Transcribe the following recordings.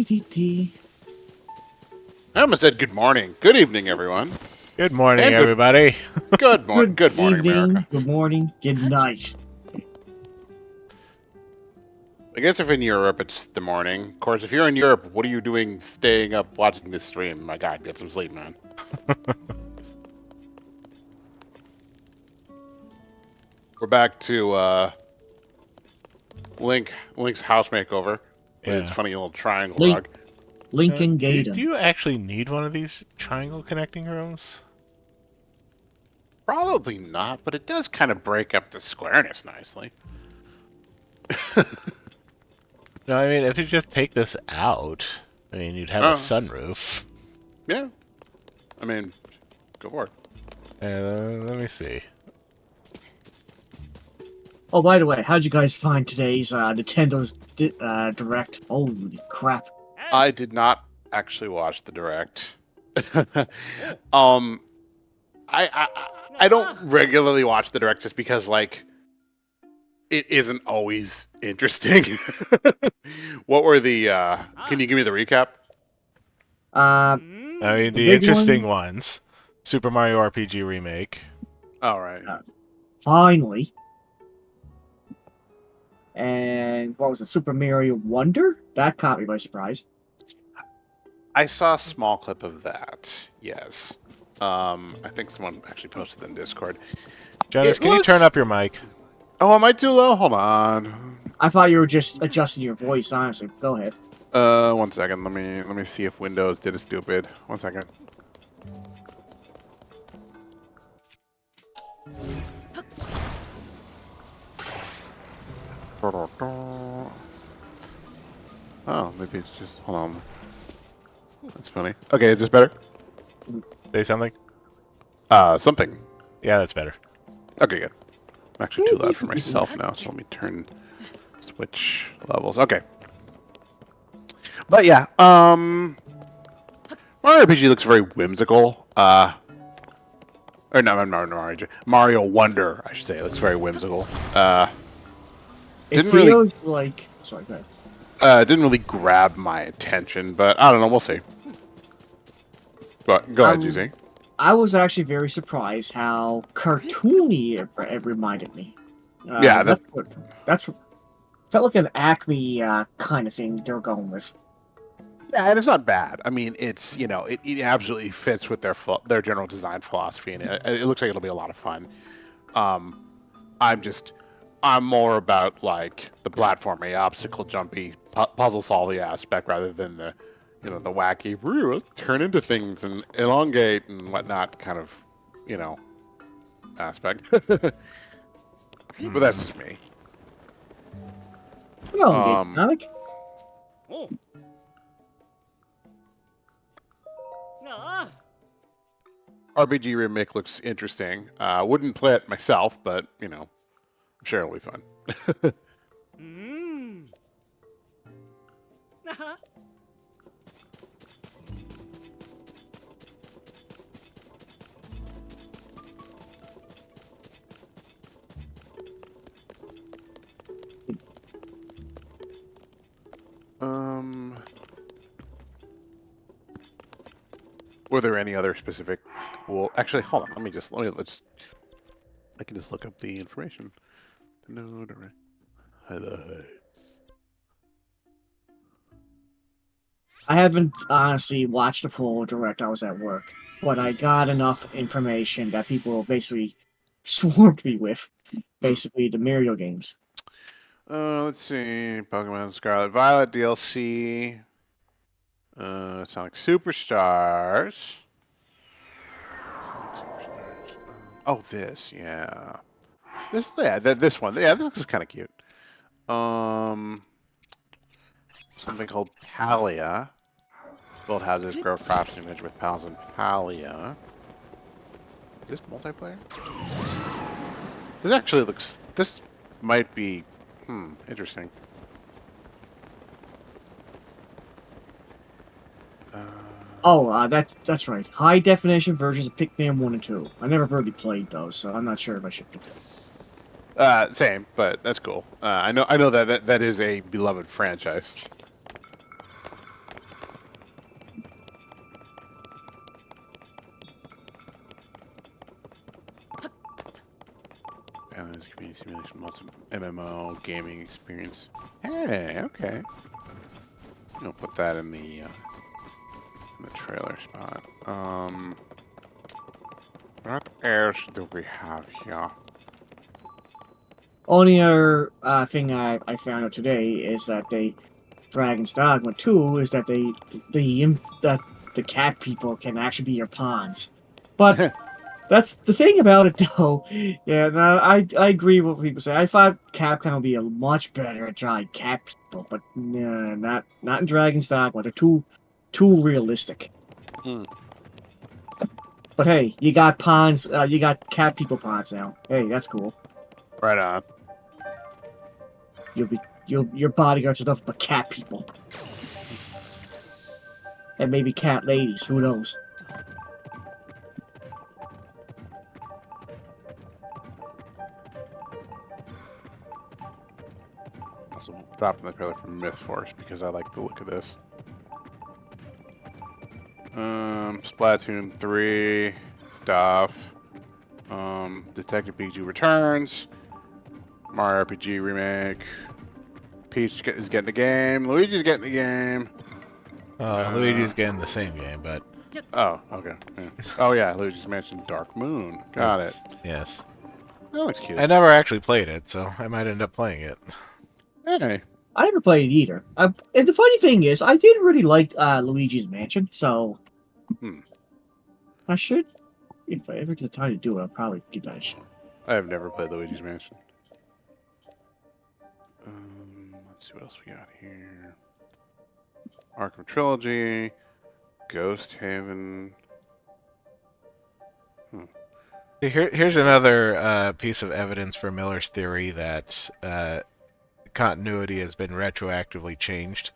Dee. I almost said good morning. Good evening, everyone. Good morning, And everybody. Good morning, evening, America. good morning, good night. I guess if in Europe it's the morning. Of course, if you're in Europe, what are you doing staying up watching this stream? My God, get some sleep, man. We're back to Link's house makeover with its Yeah. funny little triangle Link. rug. Lincoln Do Gaydon. you actually need one of these triangle connecting rooms? Probably not, but it does kind of break up the squareness nicely. No, I mean, if you just take this out, I mean, you'd have a sunroof. Yeah. I mean, go for it. Let me see. Oh, by the way, how'd you guys find today's Nintendo's Direct? Holy crap. I did not actually watch the direct. um, I don't regularly watch the direct just because like it isn't always interesting. What were the? Can you give me the recap? Uh, I mean, the big interesting one? ones. Super Mario RPG Remake. All right. Finally. And what was it, Super Mario Wonder? That caught me by surprise. I saw a small clip of that. Yes. I think someone actually posted it in Discord. Janice, It can you turn looks- up your mic? Oh, am I too low? Hold on. I thought you were just adjusting your voice, honestly. Go ahead. 1 second. Let me see if Windows did it stupid. 1 second. Oh, maybe it's just. Hold on. That's funny. Okay, is this better? Say something? Something. Yeah, that's better. Okay, good. I'm actually too loud for myself now, so let me turn switch levels. Okay. But yeah, Mario RPG looks very whimsical. Or no, Mario Wonder, I should say. It looks very whimsical. It Didn't feels like... Sorry, go ahead. Didn't really grab my attention, but I don't know. We'll see. But go ahead, GZ. I was actually very surprised how cartoony it reminded me. Yeah, that's felt like an Acme kind of thing they were going with. Yeah, and it's not bad. I mean, it's it absolutely fits with their general design philosophy, and it looks like it'll be a lot of fun. I'm more about like the platforming, obstacle jumpy, puzzle solving aspect rather than the the wacky let's turn into things and elongate and whatnot kind of aspect. But that's just me. Well, comic. RPG remake looks interesting. Wouldn't play it myself, but I'm sure it'll be fun. Were there any other specific? Well, actually, hold on. Let's. I can just look up the information. No, highlights. I haven't honestly watched the full direct. I was at work, but I got enough information that people basically swarmed me with. Basically, the Mario games. Let's see. Pokemon Scarlet Violet DLC. Sonic Superstars. Oh, this, yeah. This one. Yeah, this looks kind of cute. Something called Palia. Build houses, grow crops, and image with pals and Palia. Is this multiplayer? This actually looks. This might be. Interesting. That's right. High definition versions of Pikmin 1 and 2. I never really played those, so I'm not sure if I should pick them. Same, but that's cool. I know that is a beloved franchise. Balance community simulation, multiple MMO gaming experience. Hey, okay. I'll put that in the trailer spot. What else do we have here? Only other thing I found out today is that Dragon's Dogma 2 is that the cat people can actually be your pawns. But that's the thing about it, though. Yeah, no, I agree with what people say. I thought Capcom would be a much better at drawing cat people, but no, not in Dragon's Dogma. They're too realistic. Hmm. But hey, you got pawns. You got cat people pawns now. Hey, that's cool. Right on. Your bodyguards are nothing but cat people, and maybe cat ladies. Who knows? Also dropping the trailer from Myth Force because I like the look of this. Splatoon 3 stuff. Detective Pikachu returns. Mario RPG remake. Peach is getting the game. Luigi's getting the game. Luigi's getting the same game, but Oh, okay. Yeah. Oh yeah, Luigi's Mansion Dark Moon. Got it. yes. That looks cute. I never actually played it, so I might end up playing it. Hey. I never played it either. And the funny thing is, I did really like Luigi's Mansion, so I should, if I ever get the time to do it, I'll probably give that a shot. I have never played Luigi's Mansion. Let's see what else we got here. Arkham Trilogy, Ghost Haven. Here's another piece of evidence for Miller's theory that continuity has been retroactively changed.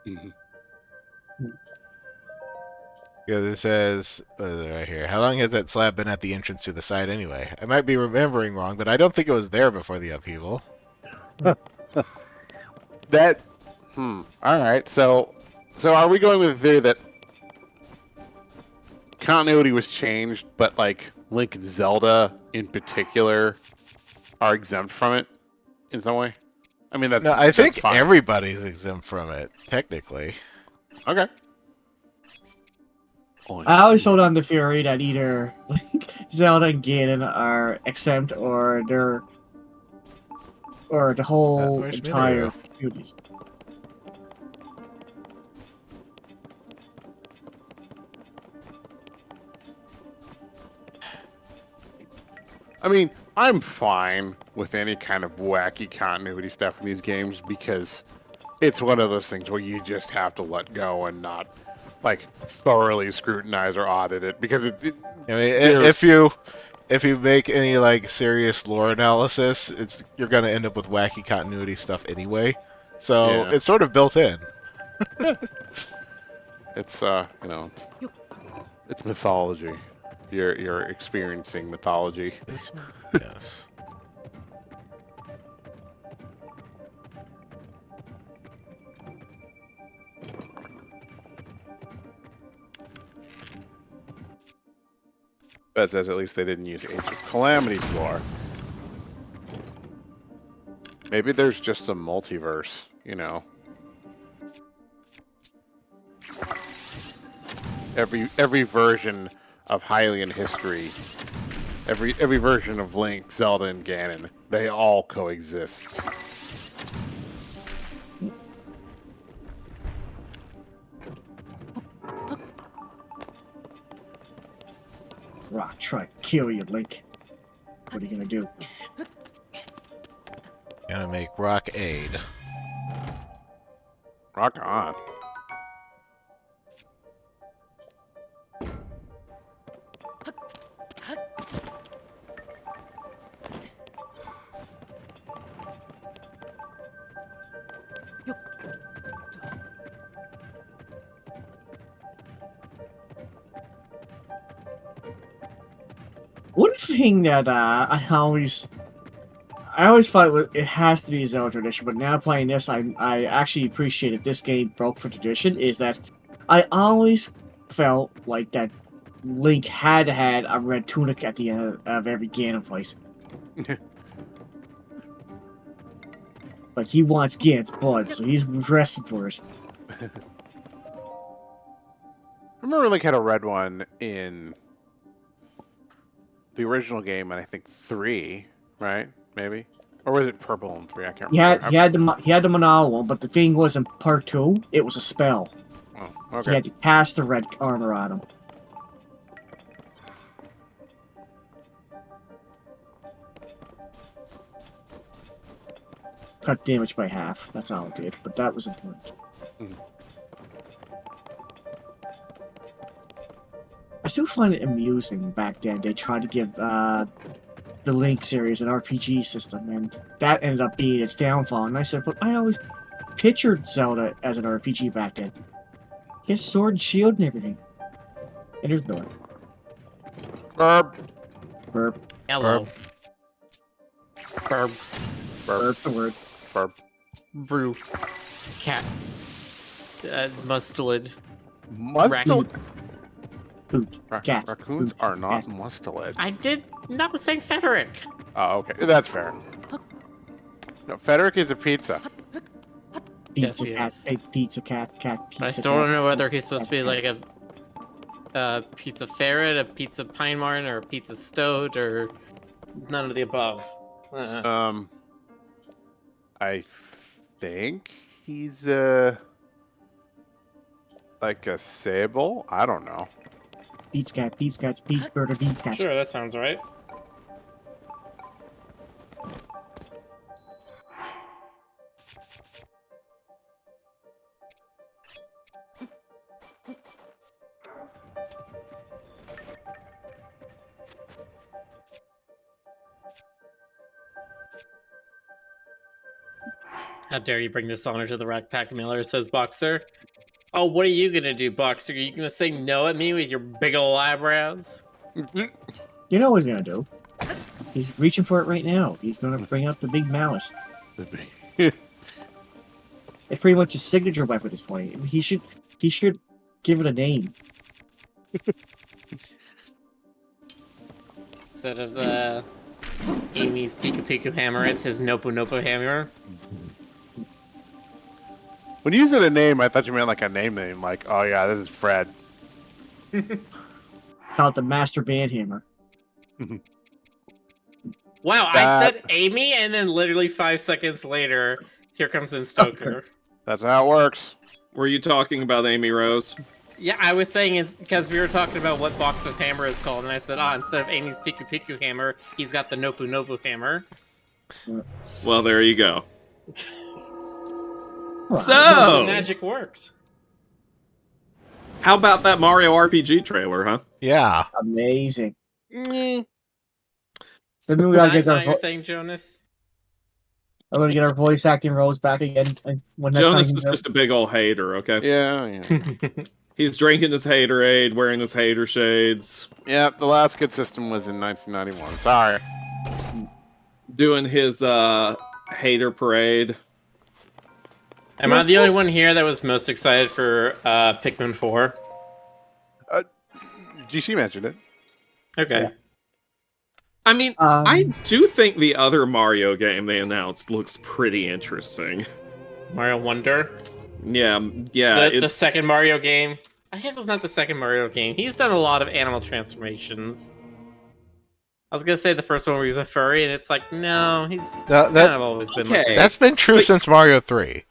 Mhm. Because it says, right here, how long has that slab been at the entrance to the site anyway? I might be remembering wrong, but I don't think it was there before the upheaval. That. All right. So are we going with the theory that continuity was changed, but like Link and Zelda in particular are exempt from it in some way? I mean, No, I think that's fine. everybody's exempt from it, technically. Okay. I always hold on to the theory that either Zelda and Ganon are exempt, or the whole Where's entire Mineru? community. I mean, I'm fine with any kind of wacky continuity stuff in these games because it's one of those things where you just have to let go and not like thoroughly scrutinize or audit it because I mean, if you make any like serious lore analysis, you're gonna end up with wacky continuity stuff anyway. So Yeah. it's sort of built in. It's it's mythology. You're experiencing mythology. Yes. That says at least they didn't use Age of Calamity's lore. Maybe there's just some multiverse, you know. Every version of Hylian history, every version of Link, Zelda, and Ganon, they all coexist. Rock tried to kill you, Link. What are you gonna do? Gonna make Rock Aid. Rock on. One thing that I always thought it has to be a Zelda tradition, but now playing this, I actually appreciate that this game broke for tradition. Is that I always felt like that Link had a red tunic at the end of every Ganon fight. Like, he wants Ganon's blood, so he's dressing for it. I remember Link had a red one in the original game, and I think 3, right? Maybe, or was it purple in 3? I can't remember. He had the Manala one, but the thing was in part 2, it was a spell. Oh, He okay. had to cast the red armor on him. Cut damage by half. That's all it did, but that was important. Mhm. I still find it amusing back then. They tried to give the Link series an RPG system, and that ended up being its downfall. And I said, but I always pictured Zelda as an RPG back then. He has sword and shield and everything. And there's no Burp. burp. Hello. Burp. Burp the word. Burp. Brew. Cat. Mustelid. Mustelid. Boot. Cat. Raccoons Boot. are not Cat. mustelids. I did not say Frederick. Oh, okay. That's fair. No, Frederick is a pizza. Yes, Pizza he cat. is. Hey, pizza cat. Cat. Pizza But I still cat. don't know whether he's supposed to be like a pizza ferret, a pizza pine martin, or a pizza stoat, or none of the above. I think he's like a sable. I don't know. Pizza cat. Pizza cat. Pizza bird or pizza cat. Sure, that sounds right. How dare you bring dishonor to the Rack Pack Miller, says Boxer. Oh, what are you gonna do, Boxer? Are you gonna say no at me with your big ol' eyebrows? You know what he's gonna do? He's reaching for it right now. He's gonna bring out the big mallet. It's pretty much his signature weapon at this point. He should give it a name. Instead of Amy's Pika Pika hammer, it's his Nopu Nopu hammer. When you said a name, I thought you meant like a name. Like, oh yeah, this is Fred. Call it the Master Band Hammer. Wow, I said Amy, and then literally 5 seconds later, here comes in Stoker. That's how it works. Were you talking about Amy Rose? Yeah, I was saying it because we were talking about what Boxer's hammer is called, and I said, instead of Amy's Piku Piku hammer, he's got the Nopu Nopu hammer. Well, there you go. Well, So, Magic works. how about that Mario RPG trailer, huh? Yeah. amazing. Mm. So maybe we gotta Not, get our not your thing, Jonas. I'm gonna get our voice acting roles back again when that Jonas time is comes just a big old hater, okay? Yeah. He's drinking his haterade, wearing his hater shades, Yeah, the last good system was in 1991. Sorry. doing his hater parade. Am I the only one here that was most excited for Pikmin 4? GC mentioned it. Okay. Yeah. I mean, out. I do think the other Mario game they announced looks pretty interesting. Mario Wonder. Yeah, The second Mario game. I guess it's not the second Mario game. He's done a lot of animal transformations. I was gonna say the first one where he's a furry, and it's like, no, he's kind of always been like Okay. that. That's been true since Mario 3.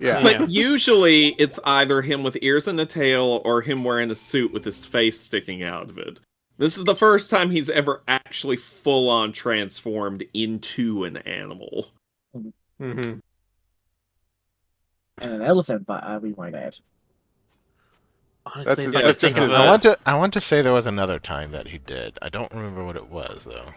Yeah. Yeah. But usually it's either him with ears and a tail or him wearing a suit with his face sticking out of it. This is the first time he's ever actually full-on transformed into an animal. Mm-hmm. And an elephant, but we might add. Honestly, if That's I could just think of his- I want to say there was another time that he did. I don't remember what it was though.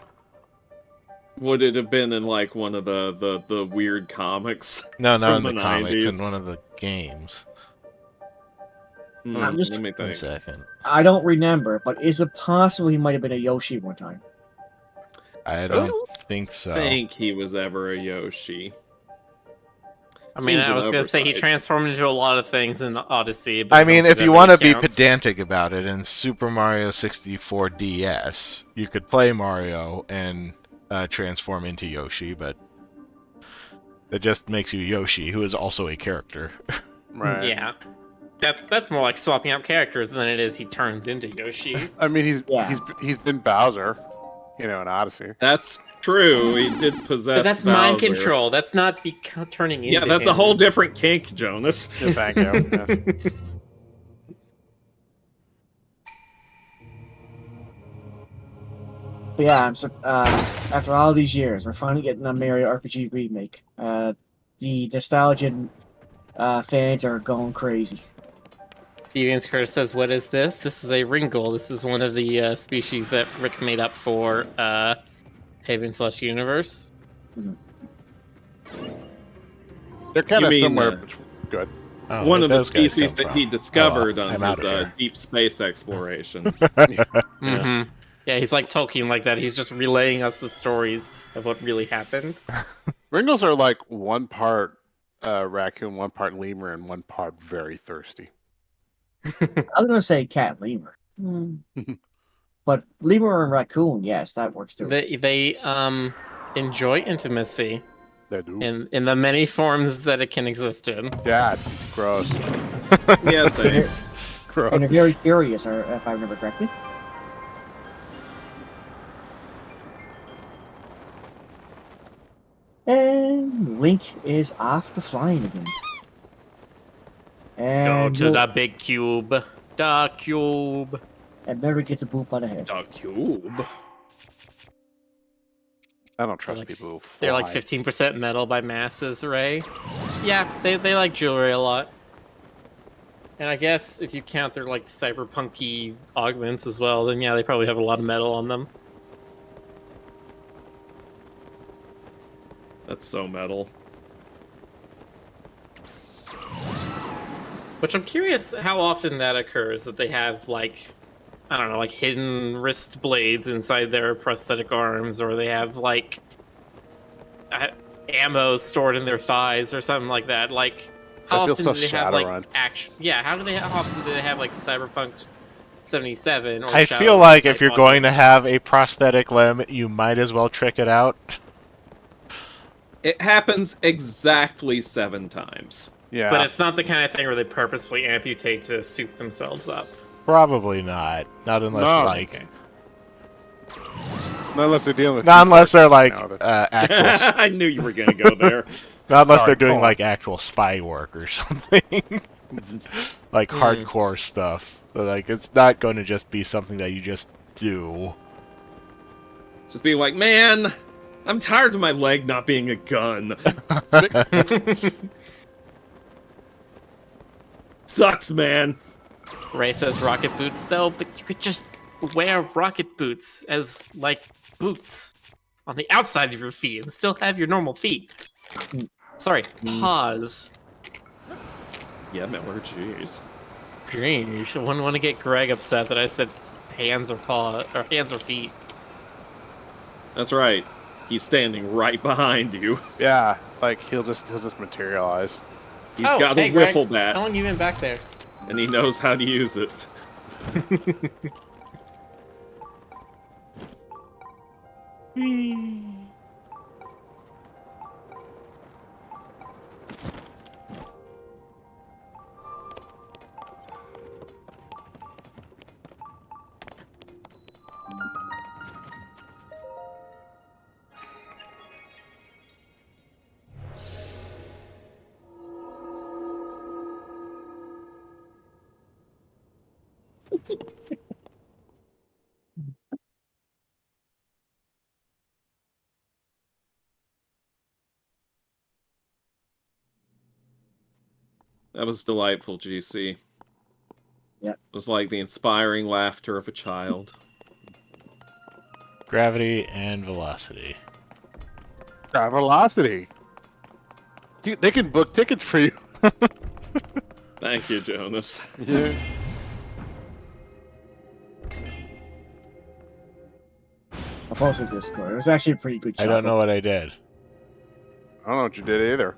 Would it have been in like one of the weird comics? No, not in From the the comics, 90s. in one of the games. I'm just- Let me One think. second. I don't remember, but is it possible he might have been a Yoshi one time? I don't don't think so. Think he was ever a Yoshi. I mean, Seems I an was gonna say he oversight. transformed into a lot of things in Odyssey. But I don't mean, think if that you want to really be counts. pedantic about it, in Super Mario 64 DS, you could play Mario and transform into Yoshi, but that just makes you Yoshi, who is also a character. Right. Yeah. That's more like swapping out characters than it is he turns into Yoshi. I mean, Yeah. he's been Bowser, in Odyssey. That's true. He did possess. But that's mind Bowser. control. That's not turning into Yeah, that's him. a whole different kink, Jonas. Yeah, thank you. Yes. But yeah, after all these years, we're finally getting a Mario RPG remake. The nostalgia fans are going crazy. Deviant's Curse says, "What is this? This is a Ringle. This is one of the species that Rick made up for Haven/Universe." They're kind You of mean, similar. Good. Oh, One where of the those guys species come that from? he discovered I'm on outta his here. deep space explorations. Mm-hmm. Yeah, he's like Tolkien like that. He's just relaying us the stories of what really happened. Ringles are like one part raccoon, one part lemur, and one part very thirsty. I was gonna say cat lemur, but lemur and raccoon, yes, that works too. They enjoy intimacy They do. in the many forms that it can exist in. Yeah, it's gross. Yes, It's gross. And they're very curious, if I remember correctly. And Link is off to flying again. Go And to the big cube. The cube. and Mary gets a boop on the head. the cube. I don't trust Like, people who fly. They're like 15% metal by masses, Ray. Yeah, they like jewelry a lot. And I guess if you count their like cyberpunky augments as well, then yeah, they probably have a lot of metal on them. That's so metal. Which I'm curious how often that occurs, that they have like, I don't know, like hidden wrist blades inside their prosthetic arms, or they have like ammo stored in their thighs or something like that. Like, how That feels often so do they have like Shadowrun. action? Yeah, how often do they have like Cyberpunk 77? Or I Shadowrun feel like if type you're going to augments? have a prosthetic limb, you might as well trick it out. It happens exactly 7 times. Yeah. But it's not the kind of thing where they purposefully amputate to soup themselves up. Probably not. Not unless No. like, Okay. Not unless they're dealing with. not unless they're like now that- actual. I knew you were gonna go there. Not unless Sorry, they're doing go on. like actual spy work or something. Like hardcore stuff. Like it's not going to just be something that you just do. Just being like, man, I'm tired of my leg not being a gun. Sucks, man. Ray says rocket boots though, but you could just wear rocket boots as like boots on the outside of your feet and still have your normal feet. Sorry, paws. Yeah, Miller, jeez. Jeez, I wouldn't want to get Greg upset that I said hands or paw or hands or feet. That's right. He's standing right behind you. Yeah, like he'll just materialize. He's got a Greg, wiffle bat, how long you been back there? and he knows how to use it. That was delightful, GC. Yeah. It was like the inspiring laughter of a child. Gravity and velocity. Velocity. They can book tickets for you. Thank you, Jonas. Yeah. I posted Discord. It was actually a pretty good. I don't know what I did. I don't know what you did either.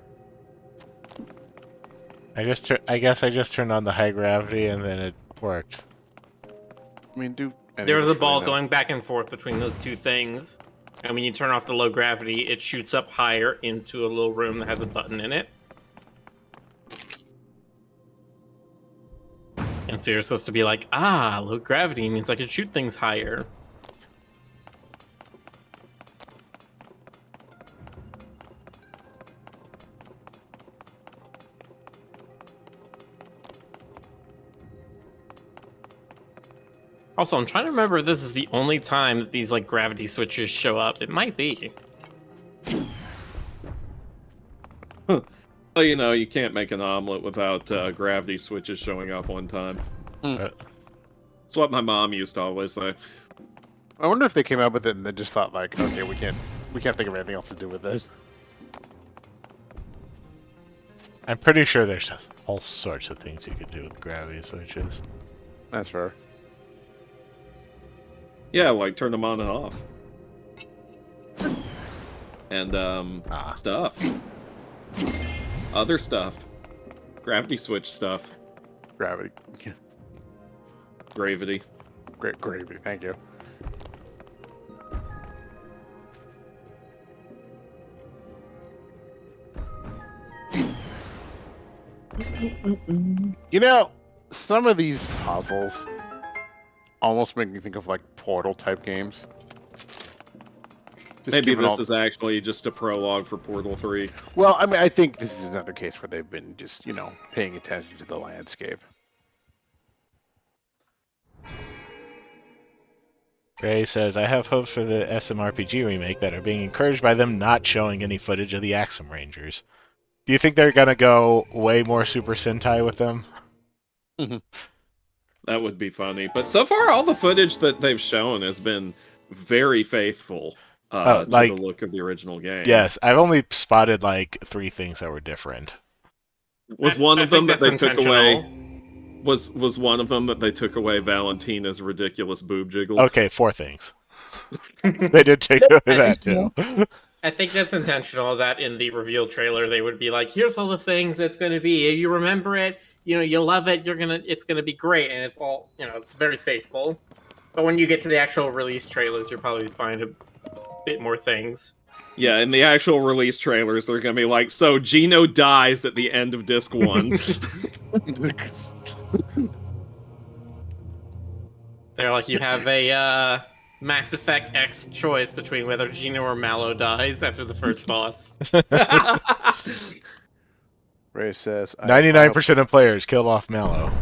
I guess I just turned on the high gravity and then it worked. I mean, There was a ball going back and forth between those two things. And when you turn off the low gravity, it shoots up higher into a little room that has a button in it. And so you're supposed to be like, low gravity means I can shoot things higher. Also, I'm trying to remember if this is the only time that these like gravity switches show up. It might be. Well, you know, you can't make an omelet without gravity switches showing up one time. That's what my mom used to always say. I wonder if they came up with it and they just thought like, okay, we can't think of anything else to do with this. I'm pretty sure there's all sorts of things you could do with gravity switches. That's fair. Yeah, like turn them on and off. And stuff. Other stuff. Gravity switch stuff. Gravity. Gravity. Great gravy, thank you. You know, some of these puzzles almost make me think of like Portal type games. Just Maybe given this all- is actually just a prologue for Portal 3. Well, I mean, I think this is another case where they've been just, you know, paying attention to the landscape. Ray says, I have hopes for the SMRPG remake that are being encouraged by them not showing any footage of the Axum Rangers. Do you think they're going to go way more Super Sentai with them? That would be funny. But so far, all the footage that they've shown has been very faithful to the look of the original game. Yes, I've only spotted like 3 things that were different. Was one of them that they took away... intentional. Was one of them that they took away Valentina's ridiculous boob jiggle? Okay, 4 things. They did take away that too. I think that's intentional, that in the reveal trailer they would be like, here's all the things it's going to be. You remember it, you know, you love it, it's going to be great, and it's all, you know, it's very faithful. But when you get to the actual release trailers, you'll probably find a bit more things. Yeah, in the actual release trailers, they're going to be like, so Gino dies at the end of disc 1. They're like, you have a Mass Effect X choice between whether Gino or Mallow dies after the first boss. Ray says 99% of players killed off Mallow.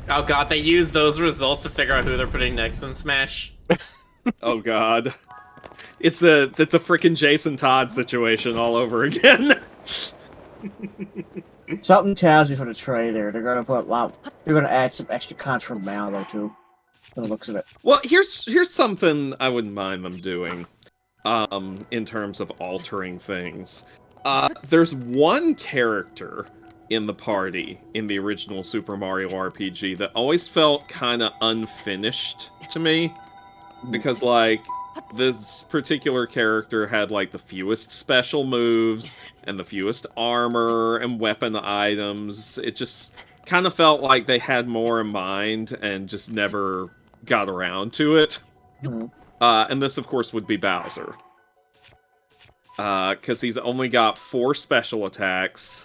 Oh god, they use those results to figure out who they're putting next in Smash. Oh god. It's a freaking Jason Todd situation all over again. Something tells me for the trailer they're gonna add some extra content from Mallow too. From the looks of it. Well, here's something I wouldn't mind them doing. In terms of altering things. There's one character in the party in the original Super Mario RPG that always felt kind of unfinished to me. Because, like, this particular character had, like, the fewest special moves and the fewest armor and weapon items. It just kind of felt like they had more in mind and just never got around to it. Mm-hmm. And this, of course, would be Bowser. Because he's only got 4 special attacks.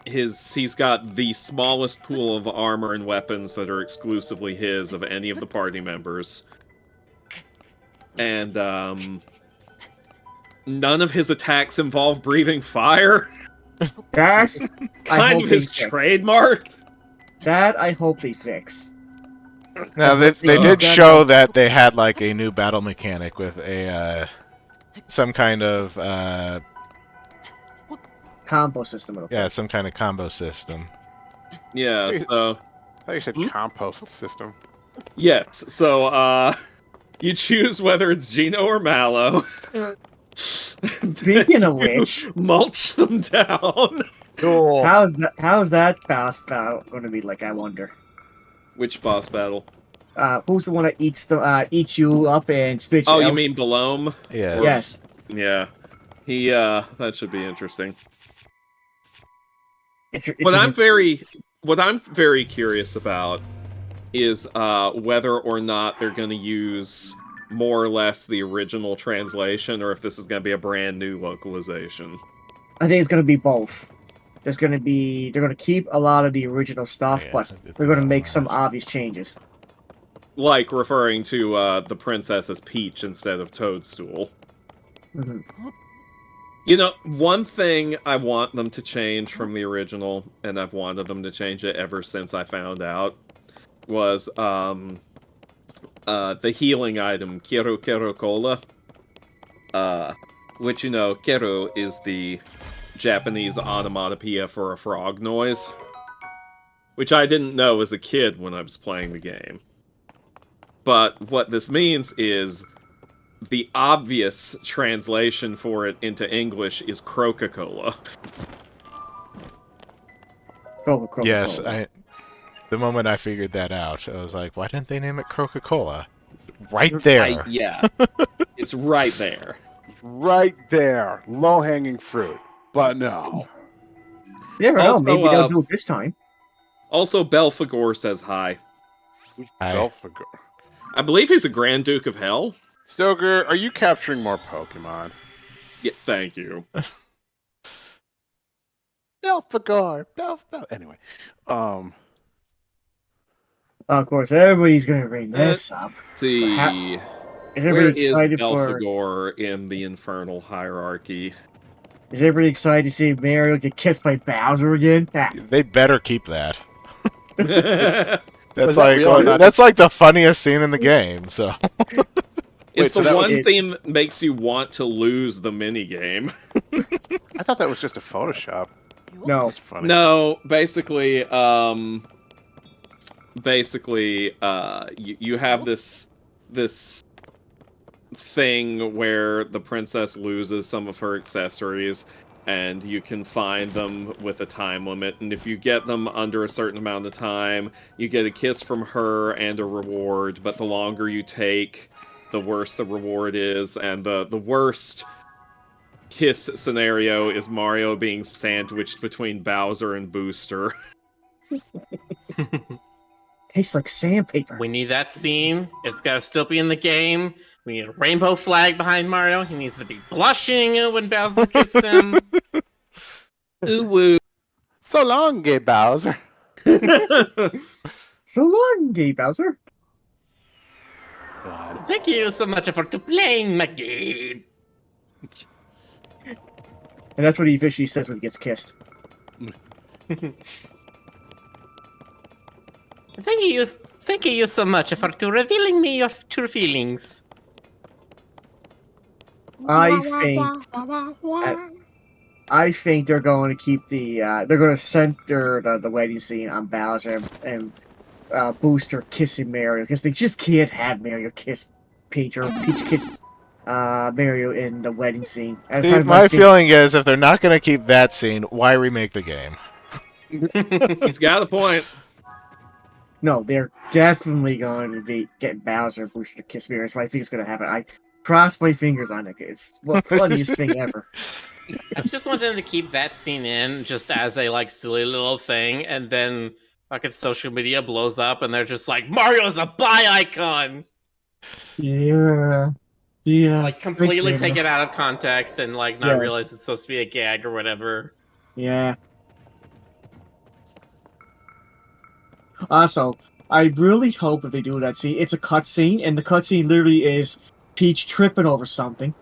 He's got the smallest pool of armor and weapons that are exclusively his of any of the party members. And, none of his attacks involve breathing fire. That Kind of his trademark. That I hope they fix. Now they did show that they had like a new battle mechanic with a some kind of Combo system. some kind of combo system. Yeah, so... I thought you said compost system. Yes, so, you choose whether it's Gino or Mallow. Speaking of which, mulch them down. Cool. how's that boss battle going to be like? I wonder. Which boss battle? Who's the one that eats you up and spits you Oh, out? you mean Belome? Yeah. Yes. Yeah. That should be interesting. It's What I'm very curious about is whether or not they're going to use more or less the original translation, or if this is going to be a brand new localization. I think it's going to be both. They're going to keep a lot of the original stuff, but they're going to make some obvious changes. Like referring to the princess as Peach instead of Toadstool. Mm-hmm. You know, one thing I want them to change from the original, and I've wanted them to change it ever since I found out, was the healing item, Kero Kero Cola. Which, you know, Kero is the Japanese onomatopoeia for a frog noise. Which I didn't know as a kid when I was playing the game. But what this means is the obvious translation for it into English is Coca-Cola. Coca-Cola. Yes, the moment I figured that out, I was like, why didn't they name it Coca-Cola? Right there. Yeah. It's right there. Right there. Low-hanging fruit. But no. You never know, Also, maybe they'll do it this time. Also, Belphegor says hi. Hi. I believe he's a Grand Duke of Hell. Stoker, are you capturing more Pokemon? Yeah, thank you. Belphegor. Anyway. Of course, everybody's going to bring this up. See, Is where everybody is excited for? Belphegor in the infernal hierarchy? Is everybody excited to see Mario get kissed by Bowser again? They better keep that. Was That's that real or not? that's like the funniest scene in the game. So It's so the that one was- thing that makes you want to lose the minigame. I thought that was just a Photoshop. No. That's funny. No, basically, you have this thing where the princess loses some of her accessories, and you can find them with a time limit, and if you get them under a certain amount of time, you get a kiss from her and a reward, but the longer you take, the worse the reward is, and the worst kiss scenario is Mario being sandwiched between Bowser and Booster. Tastes like sandpaper. We need that scene. It's got to still be in the game. We need a rainbow flag behind Mario. He needs to be blushing when Bowser gets him. Ooh woo. So long, gay Bowser. So long, Gay Bowser. God. Thank you so much for playing my game. And that's what he officially says when he gets kissed. Thank you so much for revealing me your true feelings. I think they're going to keep they're going to center the wedding scene on Bowser and Booster kissing Mario, because they just can't have Mario kiss Peach or Peach kiss Mario in the wedding scene. my feeling is, if they're not going to keep that scene, why remake the game? He's got a point. No, they're definitely going to be getting Bowser and Booster to kiss Mario. That's what I think is going to happen. I cross my fingers on it. It's the funniest thing ever. I just want them to keep that scene in just as a like silly little thing, and then fucking social media blows up and they're just like, Mario's a bi icon! Yeah. Like completely take it out of context and like not Yes. realize it's supposed to be a gag or whatever. Yeah. Also, I really hope if they do that scene, it's a cutscene, and the cutscene literally is Peach tripping over something,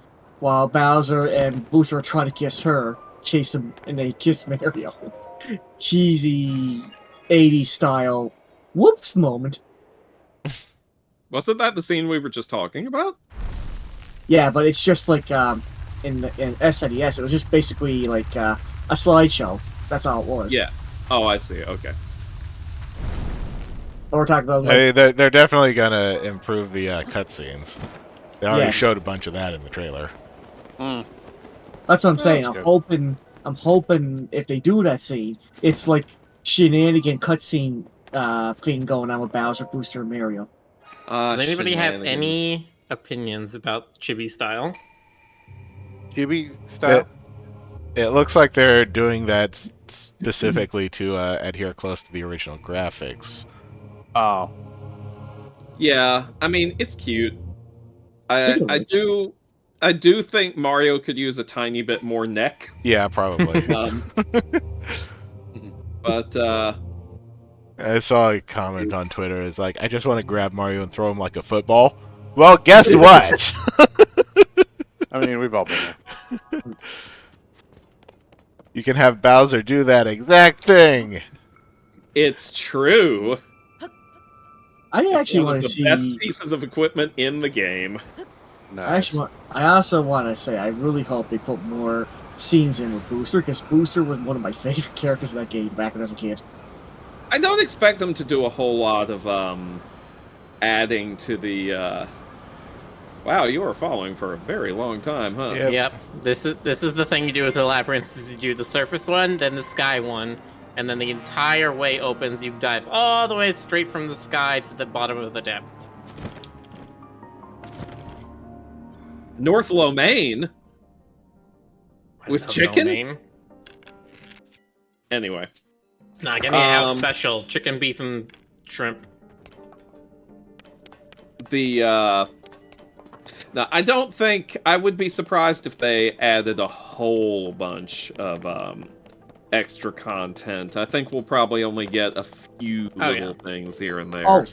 while Bowser and Booster are trying to kiss her, chase him, and they kiss Mario. Cheesy 80s style whoops moment. Wasn't that the scene we were just talking about? Yeah, but it's just like in SNES, it was just basically like a slideshow. That's all it was. Yeah. Oh, I see. Okay. We're talking about like, Hey, they're definitely going to improve the cutscenes. They already Yes. showed a bunch of that in the trailer. Mm. that's what I'm saying. that's I'm good. hoping if they do that scene, it's like shenanigan cutscene thing going on with Bowser, Booster, and Mario. Does anybody have Shenanigans. any opinions about Chibi style? Chibi style? It looks like they're doing that specifically to adhere close to the original graphics. Oh. Yeah, I mean, it's cute. I Speaking of I which, do I do think Mario could use a tiny bit more neck. Yeah, probably. Um, but I saw a comment on Twitter. It's like, I just want to grab Mario and throw him like a football. Well, guess what? I mean, we've all been there. You can have Bowser do that exact thing. it's true. I It's actually one want of to the best see. pieces of equipment in the game. Nice. I also want to say I really hope they put more scenes in with Booster because Booster was one of my favorite characters in that game back when I was a kid. I don't expect them to do a whole lot of adding to the. Wow, you were following for a very long time, huh? Yep. Yep. This is the thing you do with the labyrinth. Is you do the surface one, then the sky one, and then the entire way opens. You dive all the way straight from the sky to the bottom of the depths. North Lomain with chicken. Domain. Anyway, Nah, give me a house special chicken, beef, and shrimp. Now, I don't think I would be surprised if they added a whole bunch of extra content. I think we'll probably only get a few little things here and there. Oh,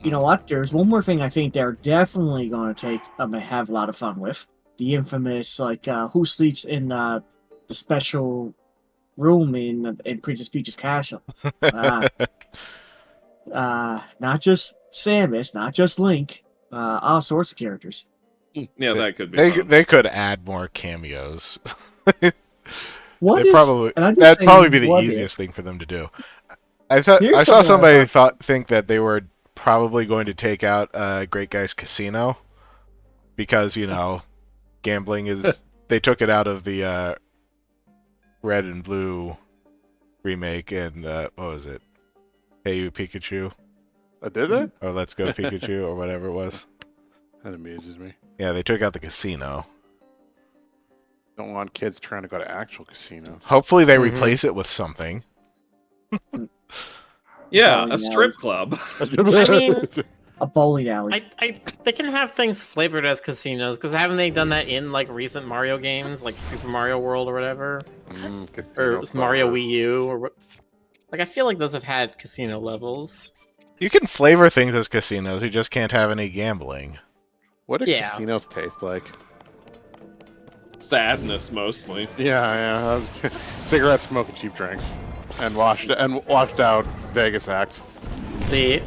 you know what? There's one more thing I think they're definitely going to have a lot of fun with. The infamous, like, who sleeps in the special room in Princess Peach's castle. Not just Samus, not just Link, all sorts of characters. Yeah, that could be fun. They could add more cameos. What They if, probably and I'm just that'd saying, probably be the what if- easiest thing for them to do. I saw Here's somebody something I think that they were probably going to take out Great Guy's Casino because gambling is. They took it out of the Red and Blue remake and what was it? Hey You Pikachu Did it? or Let's Go Pikachu or whatever it was. That amuses me. Yeah, they took out the casino. Don't want kids trying to go to actual casinos. Hopefully they Mhm. replace it with something. Yeah, Bowling a strip club. I mean, a bowling alley. they can have things flavored as casinos because haven't they done that in like recent Mario games, like Super Mario World or whatever, or it was Mario Wii U or what? Like I feel like those have had casino levels. You can flavor things as casinos, you just can't have any gambling. What do Yeah. casinos taste like? Sadness, mostly. Yeah. Cigarette smoke and cheap drinks, and washed out Vegas acts. I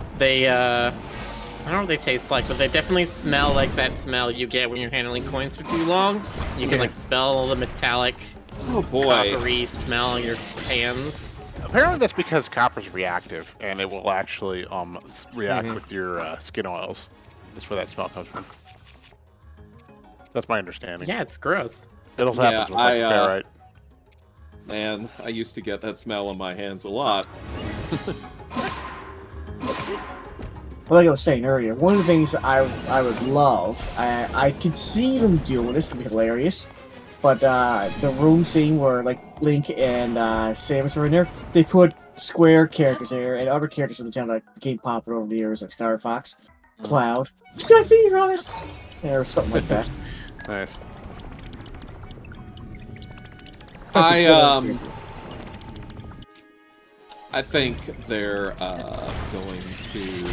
don't know what they taste like, but they definitely smell like that smell you get when you're handling coins for too long. You can like smell the metallic, Oh boy. coppery smell in your hands. Apparently, that's because copper's reactive, and it will actually react with your skin oils. That's where that smell comes from. That's my understanding. Yeah, it's gross. It also happens with like ferrite. Man, I used to get that smell on my hands a lot. Like I was saying earlier, one of the things I would love, I could see them doing this to be hilarious, but the room scene where like Link and Samus are in there, they put Square characters there and other characters in the town that became popular over the years, like Star Fox, Cloud, Sephiroth, or something like that. Nice. I think they're going to.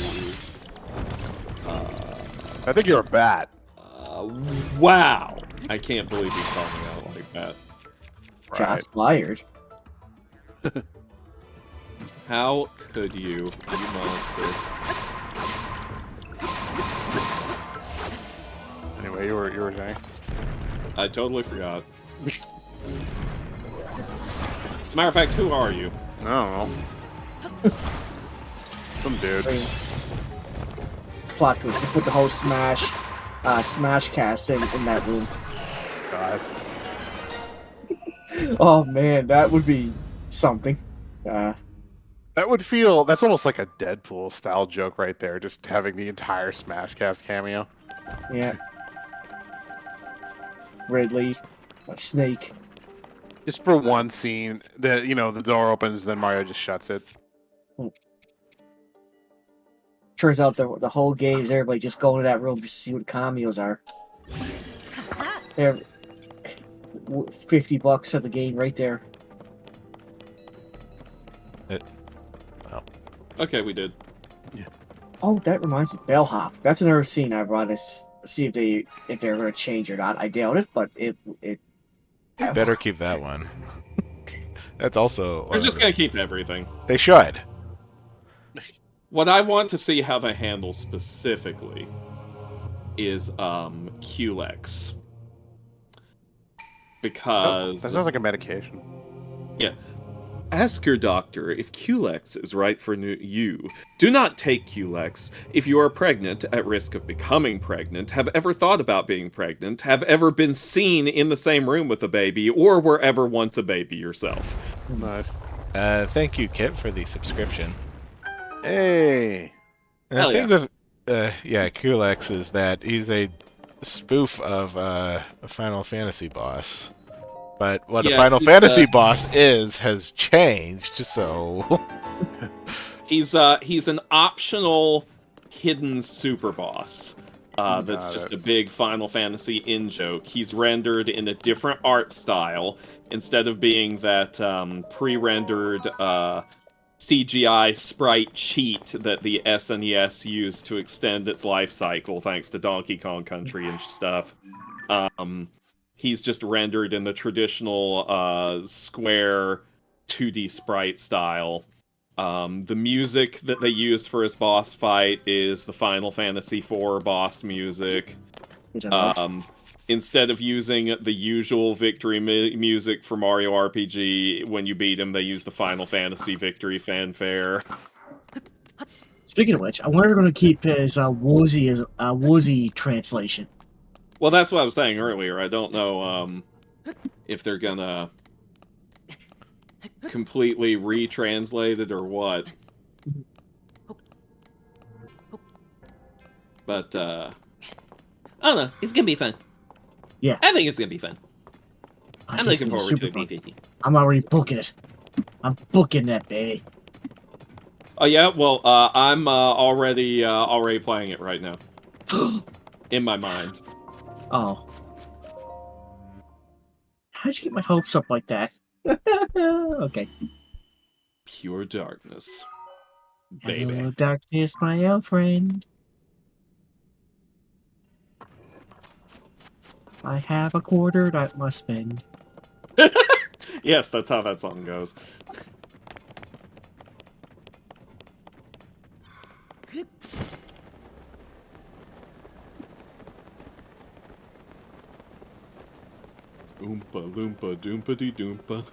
I think you're a bat. Wow! I can't believe you called me out like that. Shots fired. How could you monster? Anyway, you were saying. I totally forgot. As a matter of fact, who are you? I don't know. Some dude. Plot twist, they put the whole Smash cast in that room. God. Oh man, that would be something. That would feel. That's almost like a Deadpool style joke right there. Just having the entire Smash Cast cameo. Yeah. Ridley, Snake. Just for one scene, the door opens, then Mario just shuts it. Turns out the whole game is everybody just going to that room just to see what cameos are. There, it's $50 at the game right there. Okay, we did. Oh, that reminds me, Bellhop. That's another scene I brought to see if they're going to change or not. I doubt it, but it Better keep that one. That's also. They're just gonna keep everything. They should. What I want to see how they handle specifically is QLEX. Because that sounds like a medication. Yeah. Ask your doctor if QLEX is right for you. Do not take QLEX if you are pregnant, at risk of becoming pregnant, have ever thought about being pregnant, have ever been seen in the same room with a baby, or were ever once a baby yourself. Nice. Thank you, Kip, for the subscription. Hey. And the thing with Kulex is that he's a spoof of a Final Fantasy boss. But what a Final Fantasy boss has changed, so... He's an optional hidden super boss. That's just a big Final Fantasy in-joke. He's rendered in a different art style. Instead of being that pre-rendered CGI sprite cheat that the SNES used to extend its life cycle thanks to Donkey Kong Country and stuff. He's just rendered in the traditional square 2D sprite style. The music that they use for his boss fight is the Final Fantasy IV boss music. Instead of using the usual victory music for Mario RPG, when you beat him, they use the Final Fantasy victory fanfare. Speaking of which, I wonder if they're going to keep his Woozy translation. Well, that's what I was saying earlier. I don't know if they're gonna completely retranslate it or what. But, I don't know. It's gonna be fun. Yeah. I think it's gonna be fun. I'm looking forward to it. I'm already booking it. I'm booking that, baby. Oh, yeah? Well, I'm already playing it right now. In my mind. Oh. How'd you get my hopes up like that? Okay. Pure darkness. Baby. Hello, darkness, my old friend. I have a quarter that must spend. Yes, that's how that song goes. Oompa loompa doompa dee doompa.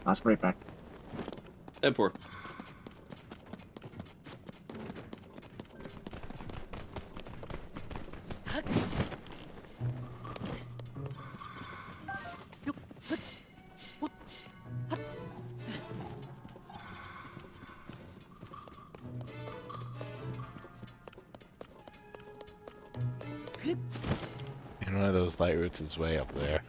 I'll spray it back. M4. And one of those light roots is way up there.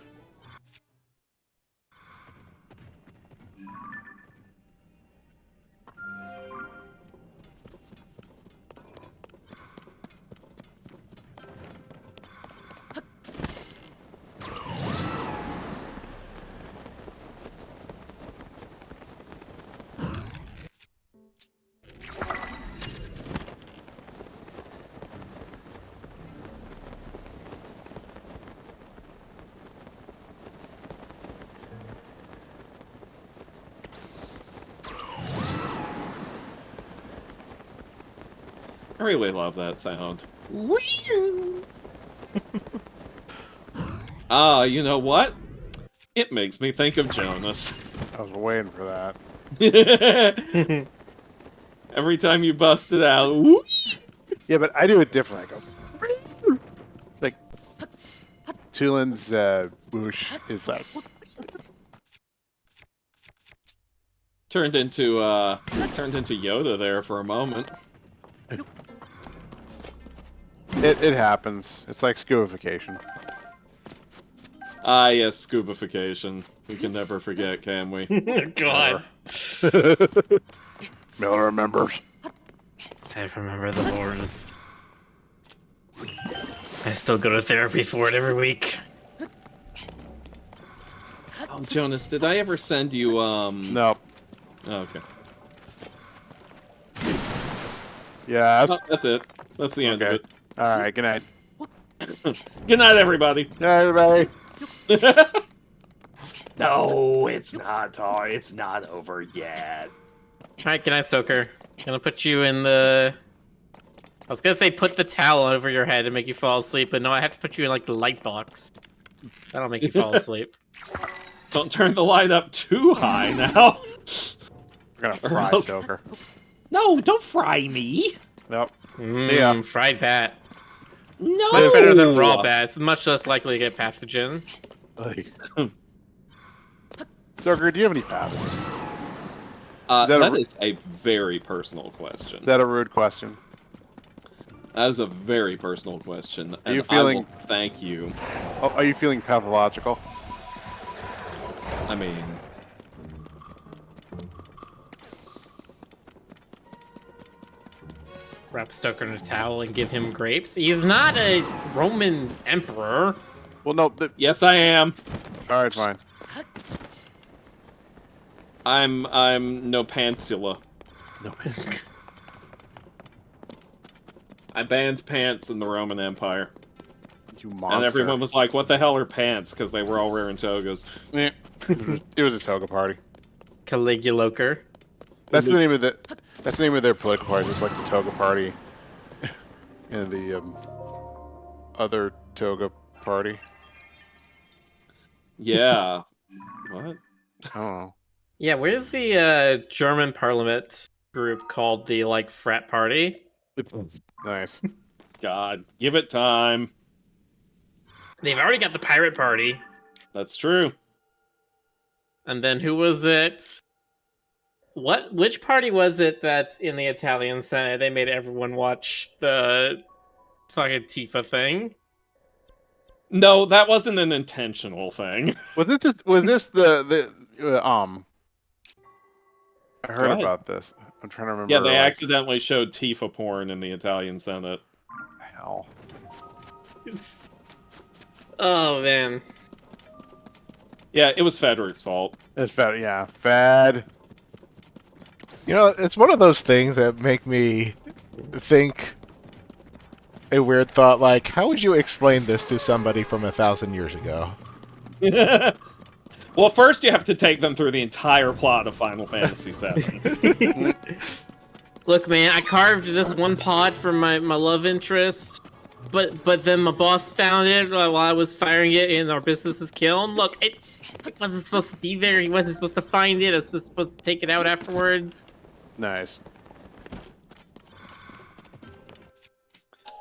I really love that sound. You know what? It makes me think of Jonas. I was waiting for that. Every time you bust it out, whoosh! Yeah, but I do it different. I go like Tulin's whoosh is like Turned into Yoda there for a moment. it happens. It's like scubification. Ah, yes, scubification. We can never forget, can we? God. Miller remembers. I remember the wars. I still go to therapy for it every week. Oh, Jonas, did I ever send you, No. Oh, okay. Yeah. Oh, that's it. That's the end of it. All right. Good night. Good night, everybody. Good night, everybody. No, it's not. It's not over yet. Alright, good night, Stoker. Gonna put you in the... I was gonna say put the towel over your head and make you fall asleep, but no, I have to put you in, like, the light box. That'll make you fall asleep. Don't turn the light up too high now. We're gonna fry else- Stoker. No, don't fry me. Nope. See ya. Fried bat. No. Much better than raw bat. It's much less likely to get pathogens. Stoker, do you have any pathogens? That is a very personal question. Is that a rude question? That is a very personal question. Are you and feeling- I will thank you. Oh, are you feeling pathological? I mean, Wrap Stoker in a towel and give him grapes. He's not a Roman emperor. Well, no. yes, I am. All right, fine. I'm no Pantsula. No. I banned pants in the Roman Empire. You monster. And everyone was like, what the hell are pants? Because they were all wearing togas. Eh. It was a toga party. Caliguloker. That's the name of the. That's the name of their political party. It's like the toga party, and the other toga party. Yeah. What? I don't know. Yeah, where's the German parliament group called the, like, frat party? Nice. God, give it time. They've already got the pirate party. That's true. And then who was it? Which party was it that in the Italian Senate they made everyone watch the fucking Tifa thing? No, that wasn't an intentional thing. Was this the I heard What? about this. I'm trying to remember. Yeah, they like, accidentally showed Tifa porn in the Italian Senate. hell. Oh man. Yeah, it was Fedric's fault. It's fad. Yeah, fad. You know, it's one of those things that make me think a weird thought like, how would you explain this to somebody from 1,000 years ago? Well, first you have to take them through the entire plot of Final Fantasy VII. Look, man, I carved this one pod for my love interest, but then my boss found it while I was firing it in our business's kiln. Look, it wasn't supposed to be there. He wasn't supposed to find it. I was supposed to take it out afterwards. Nice.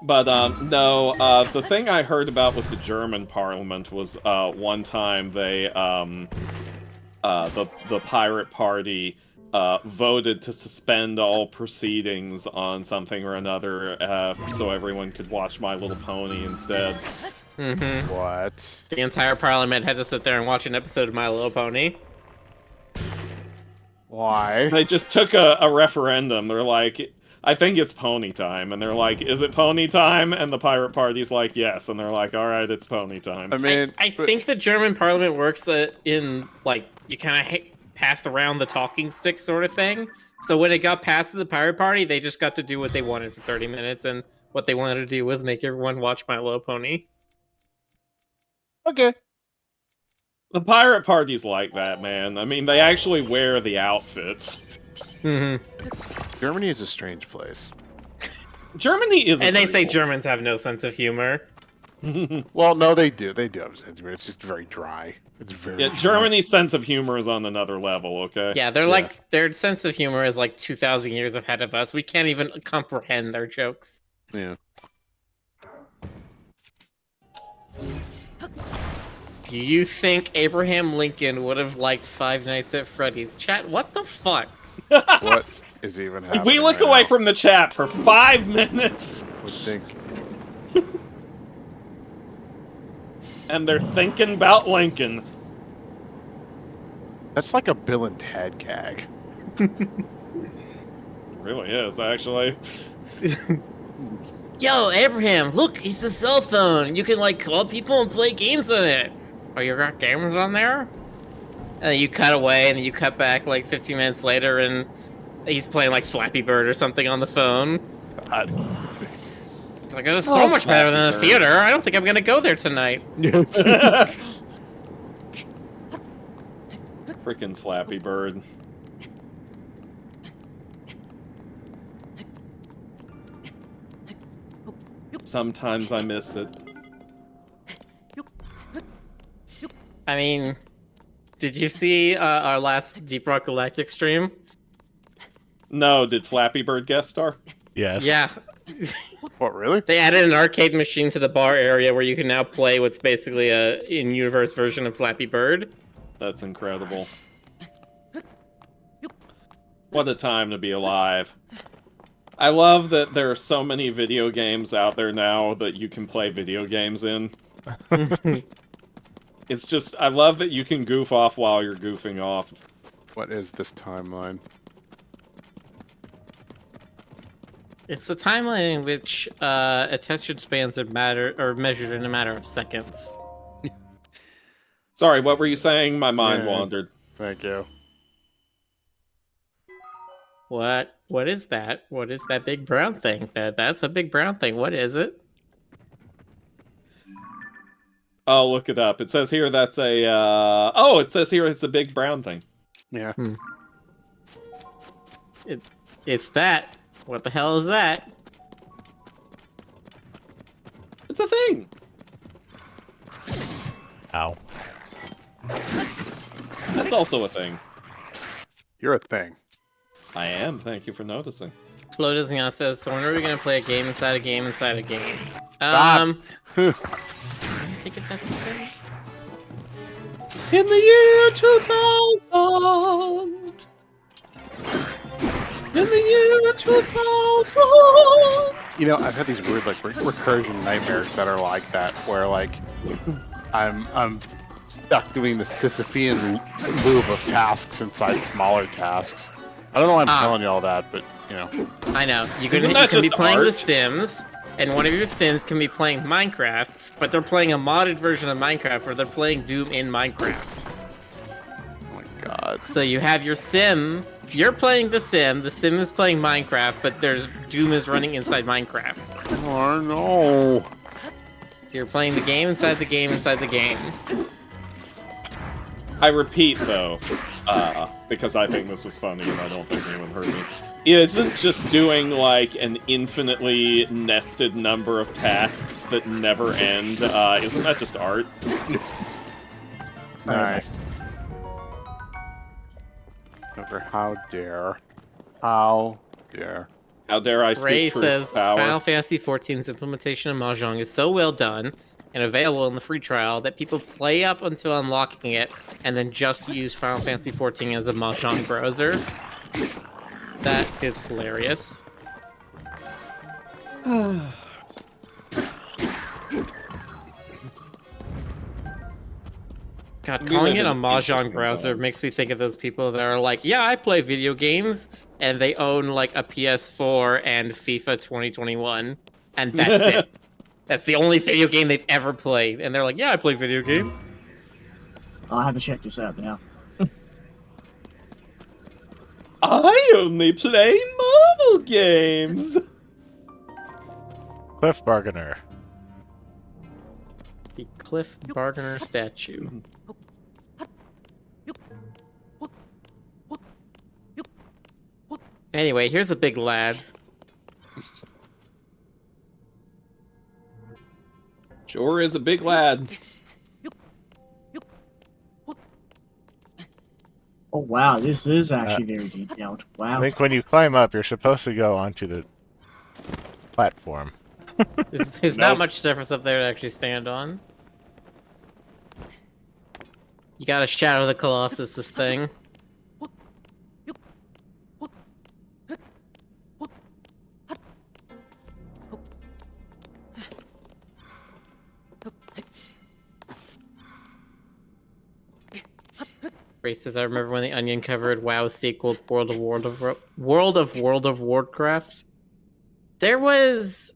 But no, the thing I heard about with the German parliament was one time they the pirate party voted to suspend all proceedings on something or another so everyone could watch My Little Pony instead. Mm-hmm. What? The entire parliament had to sit there and watch an episode of My Little Pony. Why? They just took a referendum. They're like, I think it's pony time. And they're like, is it pony time? And the pirate party's like, yes. And they're like, all right, it's pony time. I mean, I think the German parliament works in, like, you kind of pass around the talking stick sort of thing. So when it got passed to the pirate party, they just got to do what they wanted for 30 minutes. And what they wanted to do was make everyone watch My Little Pony. okay. The pirate party's like that, man. I mean, they actually wear the outfits. Mm-hmm. Germany is a strange place. Germany is. And they say Germans have no sense of humor. Well, no, they do. They do have a sense of humor. It's just very dry. It's very Yeah, dry. Germany's sense of humor is on another level, okay? Yeah, they're like, their sense of humor is like 2,000 years ahead of us. We can't even comprehend their jokes. Yeah. Do you think Abraham Lincoln would have liked Five Nights at Freddy's? Chat, what the fuck? What is even happening? We look right away now? from the chat for 5 minutes. Would think. and they're thinking about Lincoln. That's like a Bill and Ted gag. It really is, actually. Yo, Abraham, look, it's a cell phone. You can like call people and play games on it. Oh, you got games on there? And then you cut away, and then you cut back like 15 minutes later, and he's playing like Flappy Bird or something on the phone. God. It's like, it's so much better than the theater. I don't think I'm gonna go there tonight. Frickin' Flappy Bird. Sometimes I miss it. I mean, did you see our last Deep Rock Galactic stream? No, did Flappy Bird guest star? Yes. Yeah. What, really? They added an arcade machine to the bar area where you can now play what's basically a in-universe version of Flappy Bird. That's incredible. What a time to be alive. I love that there are so many video games out there now that you can play video games in. It's just, I love that you can goof off while you're goofing off. What is this timeline? It's the timeline in which attention spans are measured in a matter of seconds. Sorry, what were you saying? My mind Yeah. wandered. Thank you. What? What is that? What is that big brown thing? That's a big brown thing. What is it? I'll look it up. It says here that's a, oh, it says here it's a big brown thing. Yeah. It's that. What the hell is that? It's a thing. Ow. That's also a thing. You're a thing. I am. Thank you for noticing. Floatazzion says, so when are we gonna play a game inside a game inside a game? Stop. I think if that's the thing. In the year 2000. In the year 2000. You know, I've had these weird like recursion nightmares that are like that, where like I'm stuck doing the Sisyphean loop of tasks inside smaller tasks. I don't know why I'm telling you all that, but you know. I know. You Isn't can that be just playing The art? Sims, and one of your Sims can be playing Minecraft, but they're playing a modded version of Minecraft where they're playing Doom in Minecraft. Oh my god. So you have your Sim, you're playing the Sim is playing Minecraft, but there's Doom is running inside Minecraft. Oh no. So you're playing the game inside the game inside the game. I repeat, though, because I think this was funny and I don't think anyone heard me. It isn't just doing, like, an infinitely nested number of tasks that never end. Isn't that just art? Nice. Never, how dare. How dare. How dare I speak Ray truth says to power? Final Fantasy XIV's implementation of Mahjong is so well done and available in the free trial that people play up until unlocking it and then just use Final Fantasy XIV as a Mahjong browser. That is hilarious. God, We calling live it a in Mahjong interesting browser times. makes me think of those people that are like, yeah, I play video games, and they own like a PS4 and FIFA 2021, and that's it. That's the only video game they've ever played, and they're like, yeah, I play video games. I'll have to check this out now. I only play mobile games! Cliff Bargainer. The Cliff Bargainer statue. Anyway, here's a big lad. Sure is a big lad. Oh wow, this is actually very detailed. I Wow. think when you climb up, you're supposed to go onto the platform. There's not much surface up there to actually stand on. You gotta Shadow the Colossus this thing. Racist. I remember when the Onion covered WoW's sequel, World of Warcraft. There was,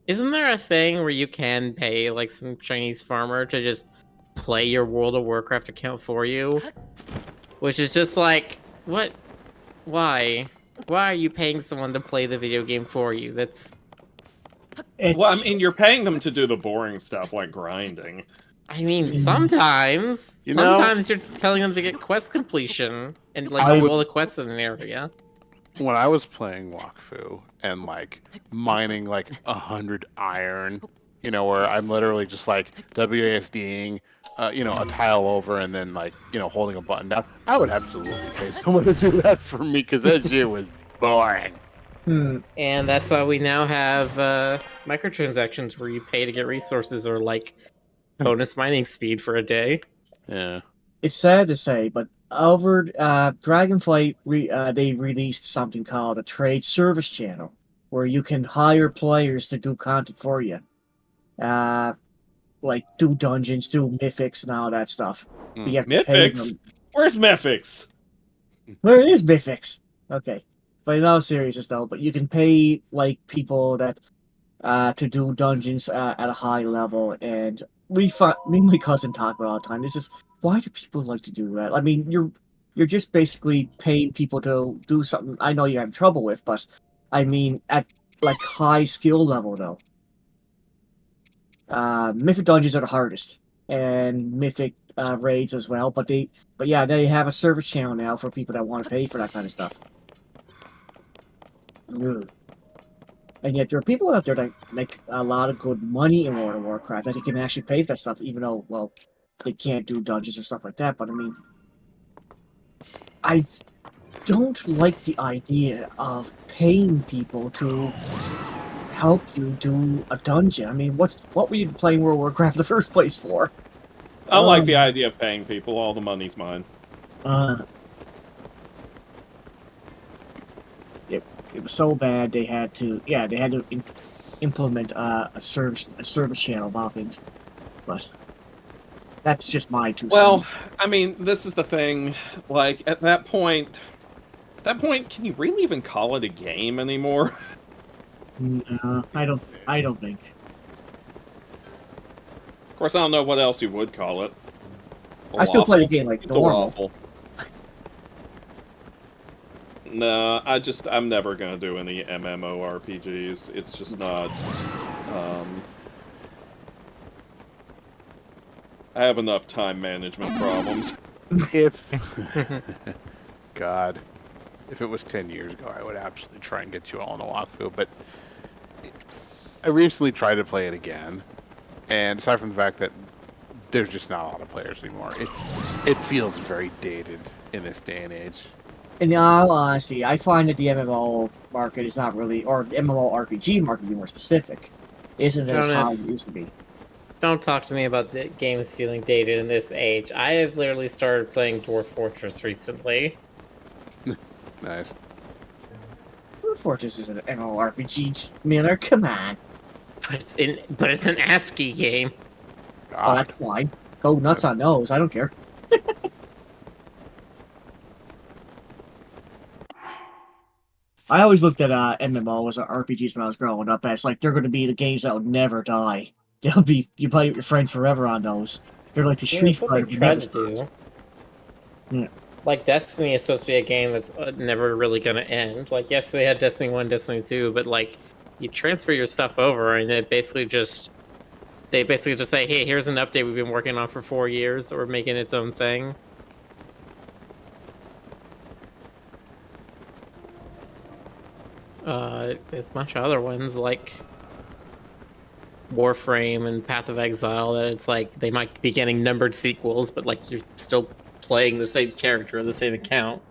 isn't there a thing where you can pay like some Chinese farmer to just play your World of Warcraft account for you? Which is just like, what? Why? Why are you paying someone to play the video game for you? That's. Well, I mean, you're paying them to do the boring stuff like grinding. I mean, sometimes. You know- Sometimes you're telling them to get quest completion and like I do would- all the quests in an area. When I was playing Wakfu and like mining like 100 iron, where I'm literally just like WASDing, a tile over and then like, holding a button down, I would absolutely pay someone to do that for me because that shit was boring. And that's why we now have microtransactions where you pay to get resources or like bonus mining speed for a day. Yeah. It's sad to say, but over Dragonflight, they released something called a trade service channel, where you can hire players to do content for you, like do dungeons, do mythics, and all that stuff. But you have to pay Mythics? them. Where's Mythics? Where is mythics? Okay, but in all seriousness though, but you can pay like people that to do dungeons at a high level, and me and my cousin talk about it all the time. This is why do people like to do that? I mean, you're just basically paying people to do something I know you're having trouble with, but I mean at like high skill level though. Mythic dungeons are the hardest, and mythic raids as well. But yeah, they have a service channel now for people that want to pay for that kind of stuff. Ugh. And yet there are people out there that make a lot of good money in World of Warcraft that they can actually pay for that stuff, even though, well, they can't do dungeons or stuff like that. But I mean, I don't like the idea of paying people to help you do a dungeon. I mean, what were you playing World of Warcraft in the first place for? I like the idea of paying people. All the money's mine. It was so bad they had to implement a service channel about things, but that's just my 2 Well, cents. I mean, this is the thing. Like at that point, can you really even call it a game anymore? No, I don't think. Of course, I don't know what else you would call it. I still play the game like It's normal. a waffle. No, I'm never gonna do any MMORPGs. It's just not. I have enough time management problems. If God, if it was 10 years ago, I would absolutely try and get you all in a Wakfu. But I recently tried to play it again, and aside from the fact that there's just not a lot of players anymore, it feels very dated in this day and age. In all honesty, I find that the MMO market is not really, or MMORPG market, to be more specific, isn't as hot as it used to be. Don't talk to me about the games feeling dated in this age. I have literally started playing Dwarf Fortress recently. Nice. Dwarf Fortress is an MMORPG, Miller. Come on. But it's an ASCII game. Oh, that's fine. Go nuts on those. I don't care. I always looked at MMOs or RPGs when I was growing up as like they're going to be the games that will never die. They'll be you play with your friends forever on those. They're like the Yeah, Street that's what Fighter. they tried to do. Yeah. Like Destiny is supposed to be a game that's never really going to end. Like, yes, they had Destiny 1, Destiny 2, but like you transfer your stuff over and they basically just say, hey, here's an update we've been working on for 4 years that we're making its own thing. There's a bunch of other ones like Warframe and Path of Exile that it's like they might be getting numbered sequels, but like you're still playing the same character, the same account.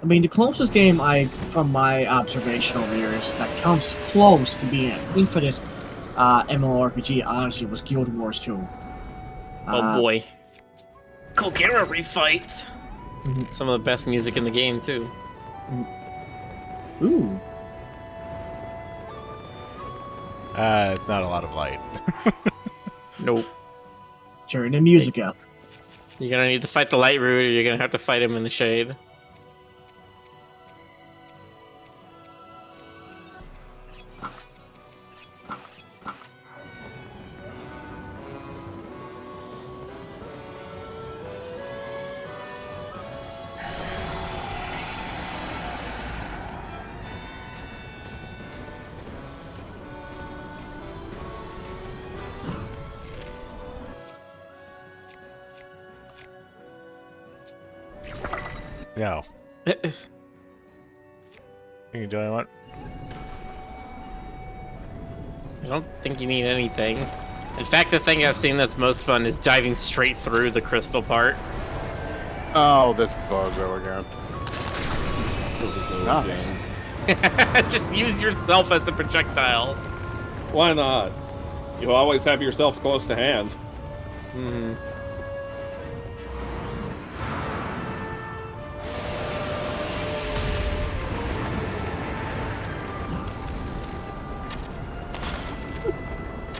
I mean, the closest game from my observation over here is that comes close to being an infinite MMORPG, honestly, was Guild Wars 2. Oh boy. Colgera refight! Mhm. Some of the best music in the game, too. Ooh. It's not a lot of light. Nope. Turn the music up. You're gonna need to fight the light root, or you're gonna have to fight him in the shade. No. You can do what I want. I don't think you need anything. In fact, the thing I've seen that's most fun is diving straight through the crystal part. Oh, this bozo again. Nice. Just use yourself as a projectile. Why not? You always have yourself close to hand. Hmm.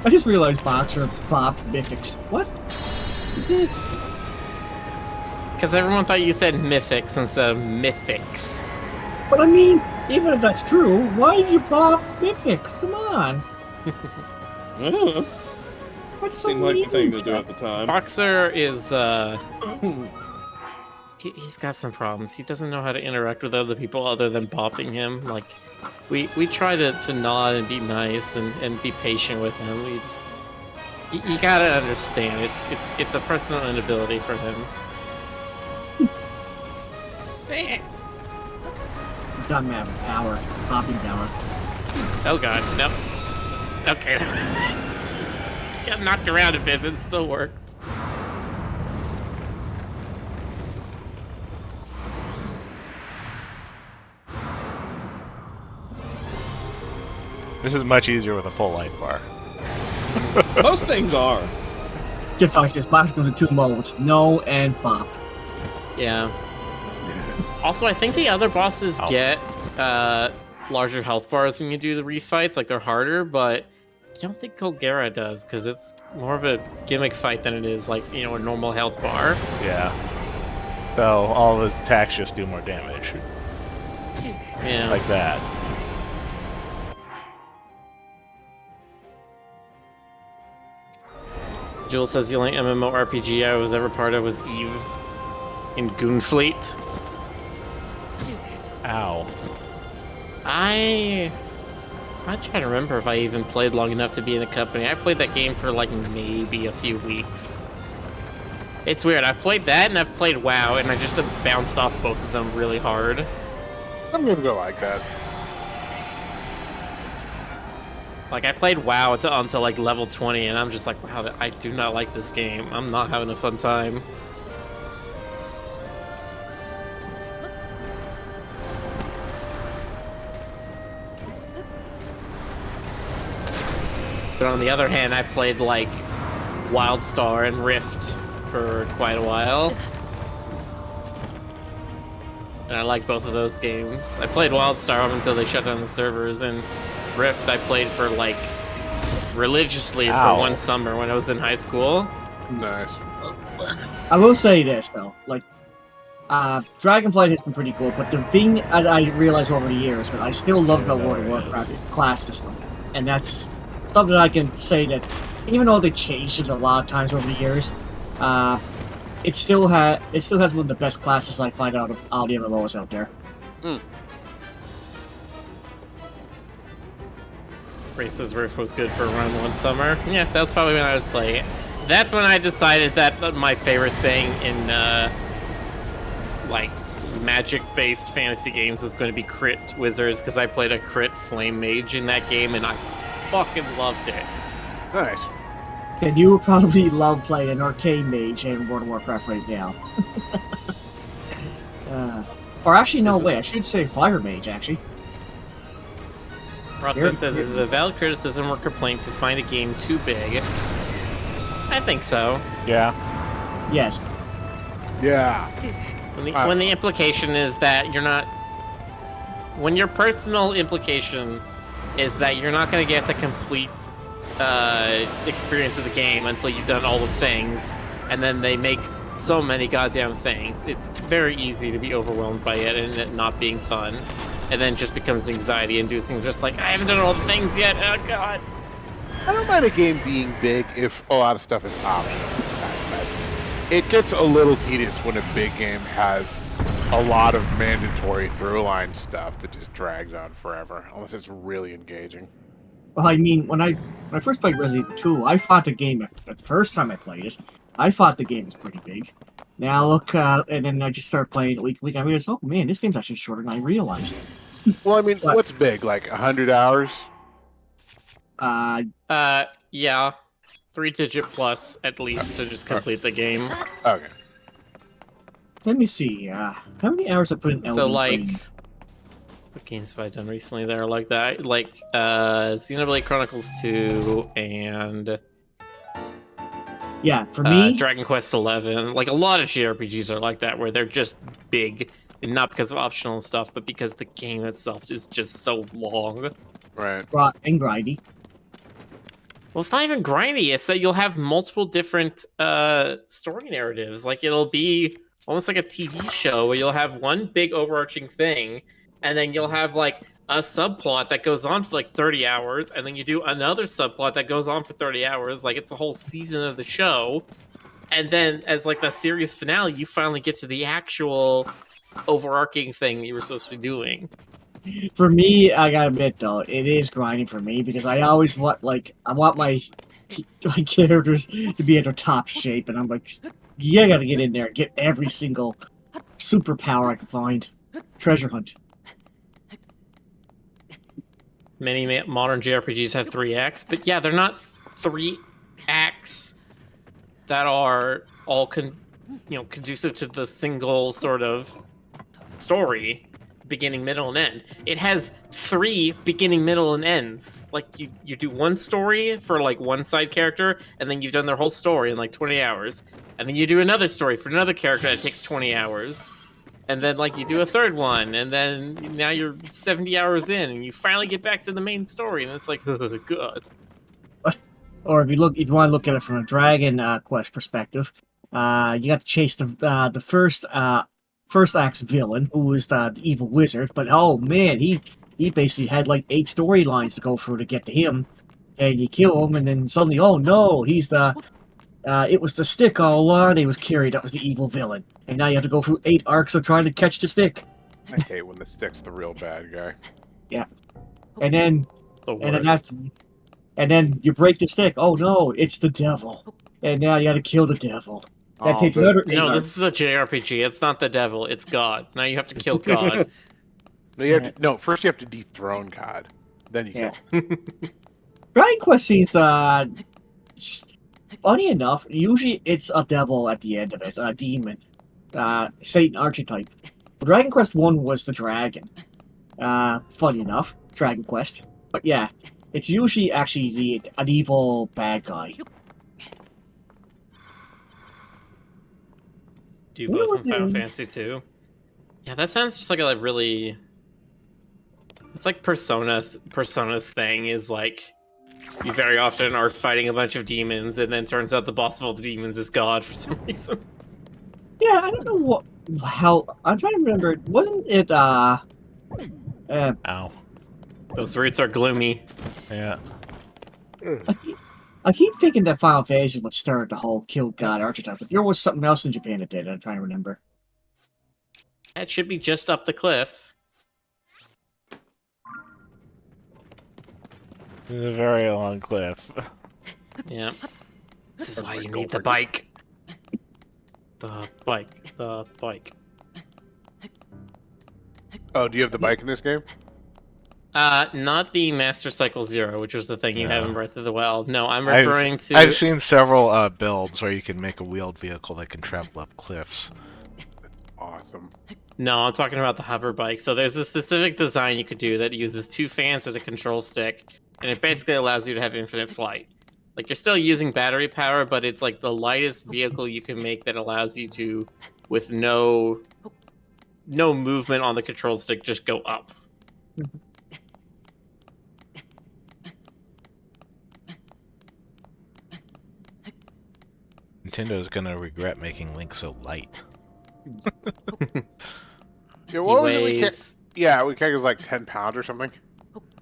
I just realized Boxer bopped mythics. What? Because everyone thought you said mythics instead of mythics. But I mean, even if that's true, why did you bop mythics? Come on. Yeah, That's so seemed like the thing to mean. do at the time. Boxer is, he's got some problems. He doesn't know how to interact with other people other than bopping him. Like, we try to nod and be nice and be patient with him. We just, you gotta understand, it's a personal inability for him. He's got mad power, popping power. Oh god, no. Okay. Got knocked around a bit, but it still worked. This is much easier with a full life bar. Most things are. Kid Fox says Box goes in 2 modes, no and bop. Yeah. Also, I think the other bosses get larger health bars when you do the refights, like they're harder, but I don't think Colgera does, because it's more of a gimmick fight than it is like, you know, a normal health bar. Yeah. So all of his attacks just do more damage. Yeah. Like that. Jill says the only MMORPG I was ever part of was Eve in Goonfleet. Ow. I'm trying to remember if I even played long enough to be in a company. I played that game for like maybe a few weeks. It's weird. I've played that and I've played WoW, and I just have bounced off both of them really hard. I'm gonna go like that. Like, I played WoW until like level 20, and I'm just like, wow, I do not like this game. I'm not having a fun time. But on the other hand, I played like WildStar and Rift for quite a while. And I like both of those games. I played WildStar up until they shut down the servers, and Rift I played for like religiously for one summer when I was in high school. Nice. I will say this though, like, Dragonflight has been pretty cool, but the thing I realized over the years that I still love about World of Warcraft is the class system, and that's something I can say that even though they changed it a lot of times over the years, it still has one of the best classes I find out of all the MMOs out there. Races Rift was good for around one summer. Yeah, that's probably when I was playing it. That's when I decided that my favorite thing in like magic-based fantasy games was going to be Crit Wizards, because I played a Crit Flame Mage in that game and I fucking loved it. Nice. And you would probably love playing an Arcane Mage in World of Warcraft right now. Or actually, no, wait, I should say Fire Mage, actually. Roscoe says, this is a valid criticism or complaint to find a game too big. I think so. Yeah. Yes. Yeah. When the implication is that you're not... When your personal implication is that you're not going to get the complete experience of the game until you've done all the things, and then they make so many goddamn things. It's very easy to be overwhelmed by it and it not being fun. And then just becomes anxiety-inducing, just like, I haven't done all the things yet, oh god. I don't mind a game being big if a lot of stuff is optional with side quests. It gets a little tedious when a big game has a lot of mandatory through-line stuff that just drags on forever, unless it's really engaging. Well, I mean, when I first played Resident Evil 2, I thought the game at the first time I played it, I thought the game was pretty big. Now look, and then I just started playing it week to week. I realized, oh man, this game's actually shorter than I realized. Well, I mean, But- what's big? Like 100 hours? Yeah. 3-digit plus, at least, to just complete the game. Okay. Let me see. How many hours I put in? So, Elden like, Ring? what games have I done recently that are like that? Like, Xenoblade Chronicles 2 and Yeah, for me, Dragon Quest 11. Like, a lot of JRPGs are like that, where they're just big, and not because of optional stuff, but because the game itself is just so long. Right. and grindy. Well, it's not even grindy. It's that you'll have multiple different story narratives. Like, it'll be almost like a TV show where you'll have one big overarching thing, and then you'll have, like, a subplot that goes on for, like, 30 hours, and then you do another subplot that goes on for 30 hours. Like, it's a whole season of the show. And then, as, like, the series finale, you finally get to the actual overarching thing that you were supposed to be doing. For me, I gotta admit though, it is grinding for me because I always want I want my characters to be at their top shape, and I'm like, yeah, I gotta get in there and get every single superpower I can find. Treasure hunt. Many modern JRPGs have 3 acts, but yeah, they're not 3 acts that are all conducive to the single sort of story, beginning, middle, and end. It has 3 beginning, middle, and ends. Like, you do one story for, like, one side character, and then you've done their whole story in, like, 20 hours. And then you do another story for another character that takes 20 hours. And then, like, you do a third one, and then now you're 70 hours in, and you finally get back to the main story, and it's like, oh, God. Or if you want to look at it from a Dragon Quest perspective, you got to chase the first act's villain, who was the evil wizard. But oh man, he basically had like 8 storylines to go through to get to him, and you kill him, and then suddenly, oh no, he's the it was the stick all along. He was carried. That was the evil villain, and now you have to go through 8 arcs of trying to catch the stick, I hate when the stick's the real bad guy. and then The and then worst. after, and then you break the stick. Oh no, it's the devil, and now you got to kill the devil. That takes this- another 8 No, arcs. this is a JRPG. It's not the devil. It's God. Now you have to kill God. No, first you have to dethrone God. Then you Yeah. kill. Dragon Quest seems funny enough, usually it's a devil at the end of it, a demon, Satan archetype. Dragon Quest 1 was the dragon. Funny enough, Dragon Quest. But yeah, it's usually actually an evil bad guy. Do You both know in Final what, Fantasy 2. Yeah, that sounds just like a really. It's like Persona's thing is like you very often are fighting a bunch of demons, and then turns out the boss of all the demons is God for some reason. Yeah, I don't know how. I'm trying to remember. Wasn't it? Ow. Those roots are gloomy. Yeah. I keep thinking that Final Fantasy would start the whole kill God archetype, but there was something else in Japan that did. I'm trying to remember. That should be just up the cliff. It's a very long cliff. Yeah. This is why you need the bike. The bike. The bike. Oh, do you have the bike in this game? Not the Master Cycle Zero, which was the thing you have in Breath of the Wild. No, I'm I've- referring to. I've seen several builds where you can make a wheeled vehicle that can travel up cliffs. Awesome. No, I'm talking about the hover bike. So there's a specific design you could do that uses 2 fans with a control stick, and it basically allows you to have infinite flight. Like, you're still using battery power, but it's like the lightest vehicle you can make that allows you to, with no movement on the control stick, just go up. Nintendo's gonna regret making Link so light. Yeah, what was it? weighs, Weekeg was like 10 pounds or something.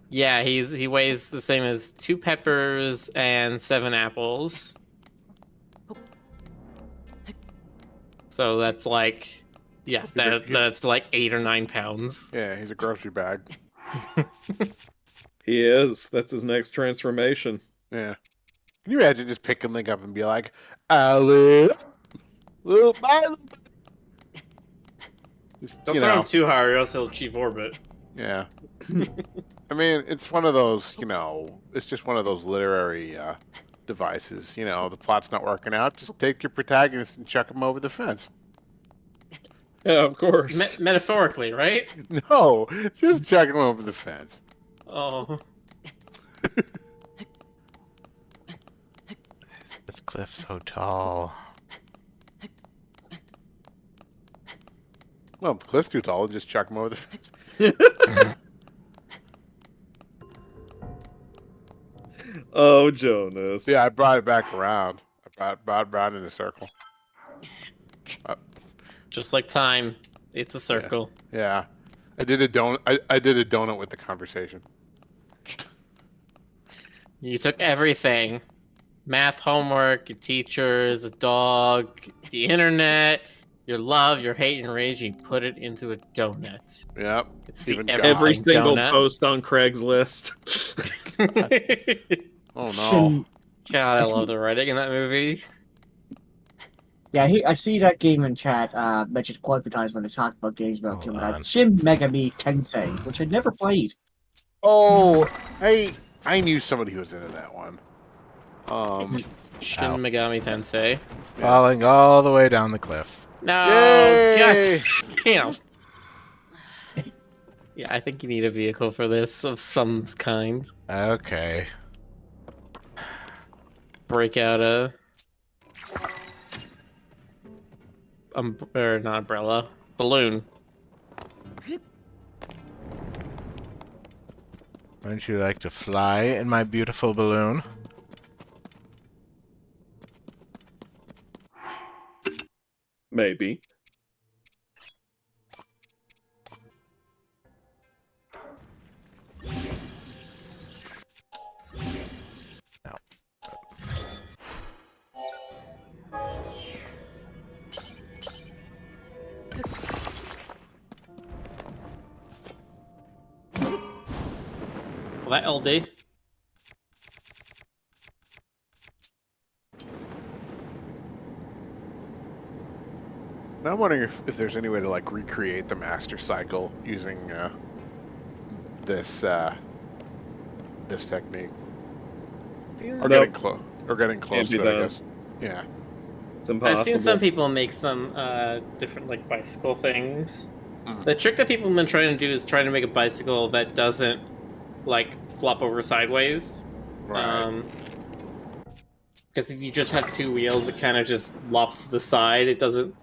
Yeah, he weighs the same as 2 peppers and 7 apples. So that's like, that's like 8 or 9 pounds. Yeah, he's a grocery bag. He is. That's his next transformation. Yeah. Can you imagine just picking Link up and be like, Alice, little bye. Just, Don't throw him too hard or else he'll achieve orbit. Yeah. I mean, it's one of those, it's just one of those literary devices. The plot's not working out. Just take your protagonist and chuck him over the fence. Yeah, of course. Metaphorically, right? No, just chuck him over the fence. Oh. This cliff's so tall. Well, if the cliff's too tall, just chuck him over the fence. Oh, Jonas. Yeah, I brought it back around. I brought it around in a circle. Just like time, it's a circle. Yeah. I did a donut. I did a donut with the conversation. You took everything. Math homework, your teachers, a dog, the internet, your love, your hate, and rage, you put it into a donut. Yep. It's the Even everything Every single donut. post on Craigslist. Oh no. Shin- God, I love the writing in that movie. Yeah, I see that game in chat mentioned quite a few times when they talk about games about Hold killing on. guys. Shin Megami Tensei, which I never played. Oh, I knew somebody who was into that one. Shin Ow. Megami Tensei. Falling all the way down the cliff. No, Yay! God damn. Yeah, I think you need a vehicle for this of some kind. Okay. Break out a or not umbrella, balloon. Wouldn't you like to fly in my beautiful balloon? Maybe. No. Well, that LD. Now I'm wondering if there's any way to like recreate the master cycle using this this technique. Or Nope. getting close Can't do to it, I that. guess. Yeah. It's impossible. I've seen some people make some different like bicycle things. Mhm. The trick that people have been trying to do is trying to make a bicycle that doesn't like flop over sideways. Right. Because if you just have 2 wheels, it kind of just lops to the side. It doesn't.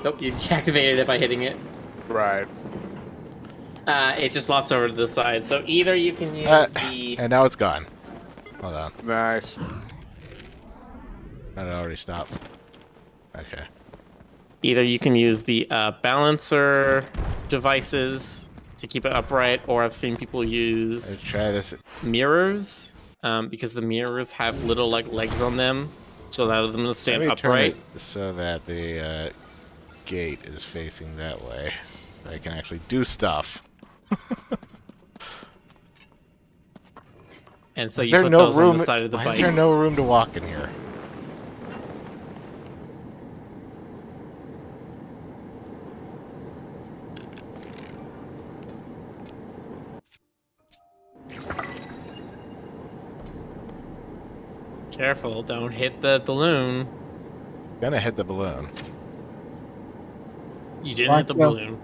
Nope, you deactivated it by hitting it. Right. It just lops over to the side. So either you can use the. And now it's gone. Hold on. Nice. That already stopped. Okay. Either you can use the balancer devices to keep it upright, or I've seen people use Let's try this. mirrors, because the mirrors have little like legs on them to allow them to stand Let me turn upright. it so that the gate is facing that way. So I can actually do stuff. And so Is you there put no those on room? the side of the Why bike. is there no room to walk in here? Careful, don't hit the balloon. Gonna hit the balloon. You didn't hit the Watch out. balloon.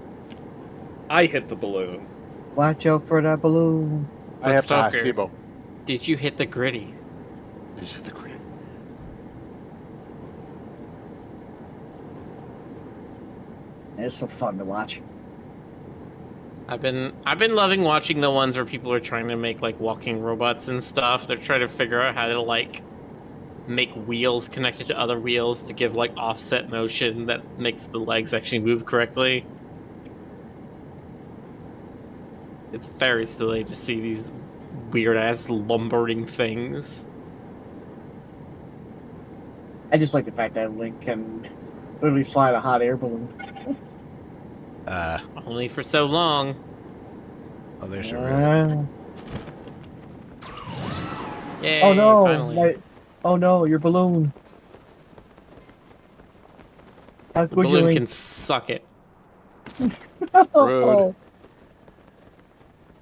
I hit the balloon. Watch out for that balloon. I But have Stalker, placebo. did you hit the gritty? This is the great. It's so fun to watch. I've been loving watching the ones where people are trying to make like walking robots and stuff. They're trying to figure out how to like make wheels connected to other wheels to give like offset motion that makes the legs actually move correctly. It's very silly to see these weird ass lumbering things. I just like the fact that Link can literally fly a hot air balloon. Only for so long. Oh, there's a real. Yay, Oh no! finally. Oh no, your balloon. How The could you, balloon Link? can suck it. Oh,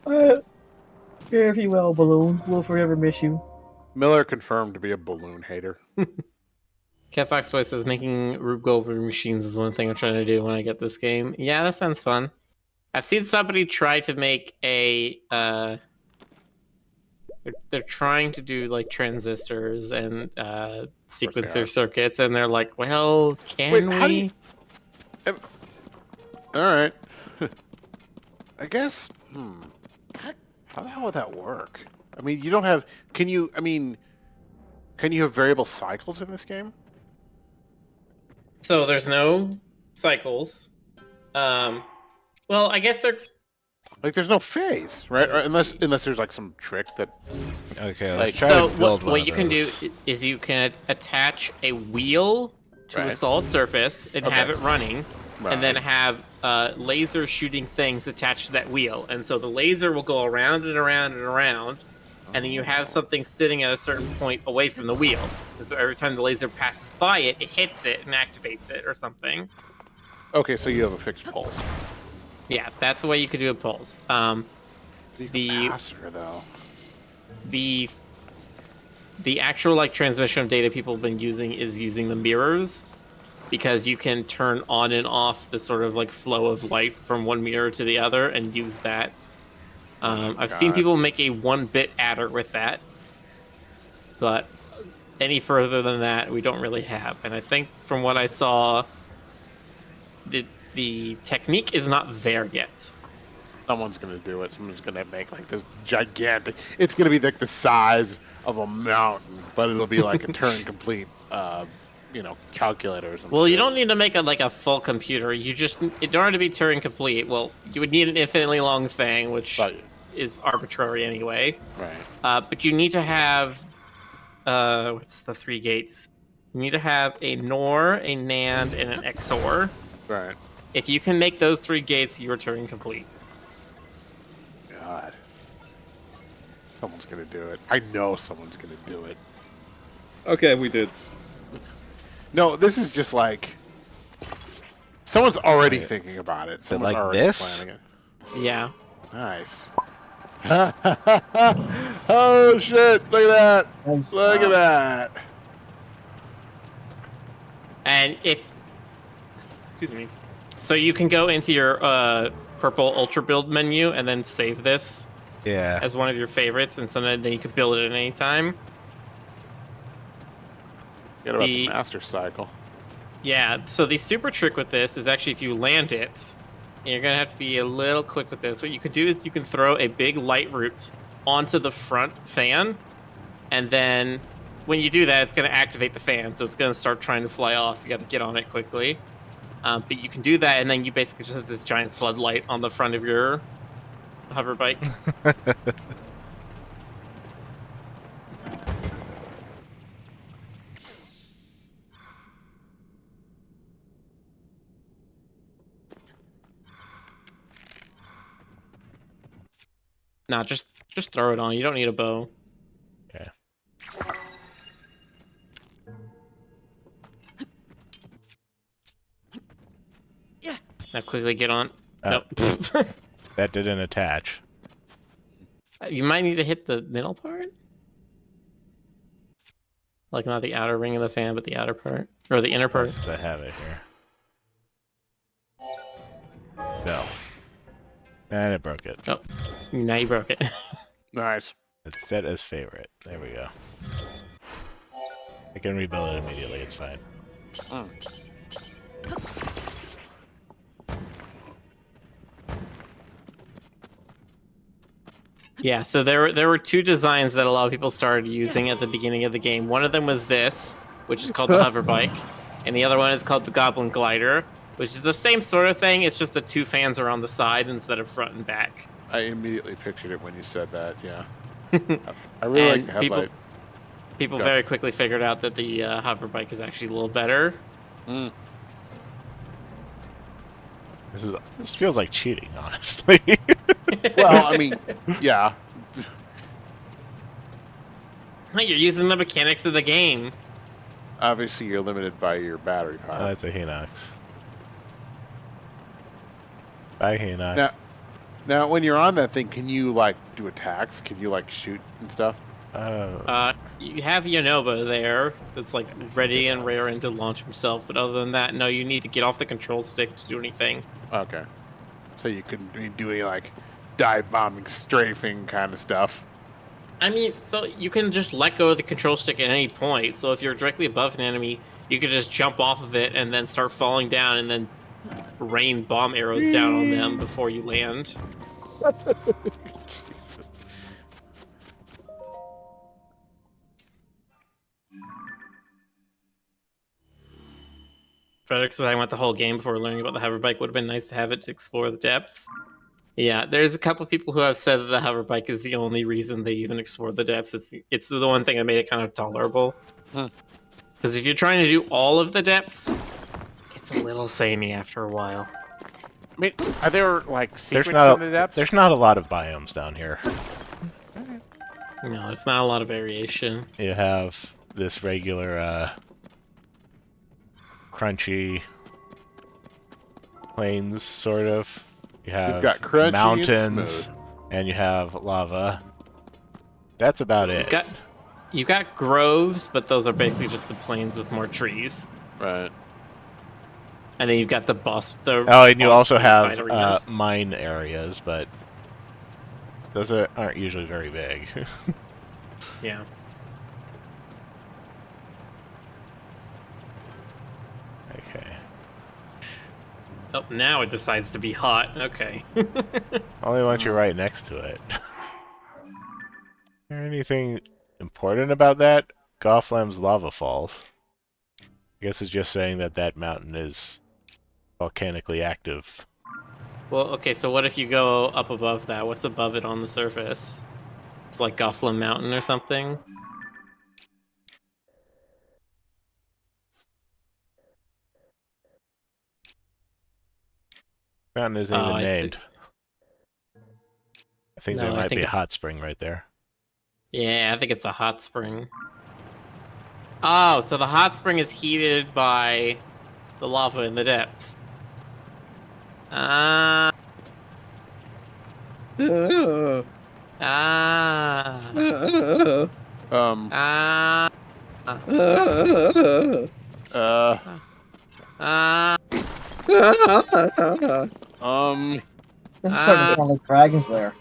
fare thee well, balloon. We'll forever miss you. Miller confirmed to be a balloon hater. Cat Fox Boy says making Rube Goldberg machines is one thing I'm trying to do when I get this game. Yeah, that sounds fun. I've seen somebody try to make a they're trying to do like transistors and sequencer circuits, and they're like, well, can Wait, how do we? you... All right. I guess. How the hell would that work? I mean, you don't have. Can you? I mean, can you have variable cycles in this game? So there's no cycles. Well, I guess they're Like, there's no phase, right? Or unless there's like some trick that. Okay, Like, let's try so to build one what of you can do those. is you can attach a wheel to a Right. solid surface and Okay. have it running, and then Right. have laser shooting things attached to that wheel. And so the laser will go around and around and around, and then you have something sitting at a certain point away from the wheel. And so every time the laser passes by it, it hits it and activates it or something. Okay, so you have a fixed pulse. Yeah, that's the way you could do a pulse. The capacitor, though. The actual like transmission of data people have been using is using the mirrors, because you can turn on and off the sort of like flow of light from one mirror to the other and use that. I've seen people make a 1-bit adder with that, but any further than that we don't really have. And I think from what I saw, the technique is not there yet. Someone's gonna do it. Someone's gonna make like this gigantic. It's gonna be like the size of a mountain, but it'll be like a Turing complete, calculator or something. Well, you don't need to make a full computer. You just, in order to be Turing complete, well, you would need an infinitely long thing, which is arbitrary anyway. Right. But you need to have, what's the 3 gates? You need to have a NOR, a NAND, and an XOR. Right. If you can make those 3 gates, you're Turing complete. God. Someone's gonna do it. I know someone's gonna do it. Okay, we did. No, this is just like someone's already Wait. thinking about it. it Someone's like already this? planning it. Yeah. Nice. Oh shit! Look at that! Nice. Look at that! And excuse me. So you can go into your purple ultra build menu and then save this Yeah. as one of your favorites, and so then you can build it at any time. Forget about the master cycle. Yeah, so the super trick with this is actually if you land it, and you're gonna have to be a little quick with this. What you could do is you can throw a big light root onto the front fan, and then when you do that, it's gonna activate the fan, so it's gonna start trying to fly off. So you got to get on it quickly. But you can do that, and then you basically just have this giant floodlight on the front of your hover bike. Nah, just throw it on. You don't need a bow. Yeah. Now quickly get on. Oh. Nope. That didn't attach. You might need to hit the middle part. Like not the outer ring of the fan, but the outer part. Or the inner part. Since I have it here. Fell. And it broke it. Oh, now you broke it. Nice. It's set as favorite. There we go. I can rebuild it immediately, it's fine. Yeah, so there were two designs that a lot of people started using at the beginning of the game. One of them was this, which is called the hover bike, and the other one is called the Goblin Glider, which is the same sort of thing. It's just the two fans are on the side instead of front and back. I immediately pictured it when you said that. Yeah, I really like the headlight. People Go. very quickly figured out that the hover bike is actually a little better. Mm. This feels like cheating, honestly. Well, I mean, yeah. You're using the mechanics of the game. Obviously, you're limited by your battery power. That's a Hinox. Bye, Hinox. Now, when you're on that thing, can you like do attacks? Can you like shoot and stuff? You have Yonova there that's like ready and raring to launch himself, but other than that, no, you need to get off the control stick to do anything. Okay, so you couldn't be doing like dive bombing, strafing kind of stuff. I mean, so you can just let go of the control stick at any point. So if you're directly above an enemy, you can just jump off of it and then start falling down and then rain bomb arrows down on them before you land. Jesus. Frederick says I went the whole game before learning about the hover bike. Would have been nice to have it to explore the depths. Yeah, there's a couple people who have said that the hover bike is the only reason they even explored the depths. It's the one thing that made it kind of tolerable. Because if you're trying to do all of the depths, it gets a little samey after a while. I mean, are there like secrets There's in the depths? there's not a lot of biomes down here. No, it's not a lot of variation. You have this regular crunchy plains, sort of. You have got crunchy and mountains, smooth. and you have lava. That's about it. You've got groves, but those are basically just the plains with more trees. Right. And then you've got the boss. Oh, and you boss also have fight arenas. mine areas, but those aren't usually very big. Yeah. Okay. Oh, now it decides to be hot. Okay. Only once you're right next to it. Is there anything important about that? Gothlam's lava falls. I guess it's just saying that that mountain is volcanically active. Well, okay, so what if you go up above that? What's above it on the surface? It's like Gothlam Mountain or something? Mountain isn't Oh, even I see. named. I think No, there I might think be a it's- hot spring right there. Yeah, I think it's a hot spring. Oh, so the hot spring is heated by the lava in the depths. Ah. Ah. Um. Ah. Ah. This is starting to sound like Dragon's Lair.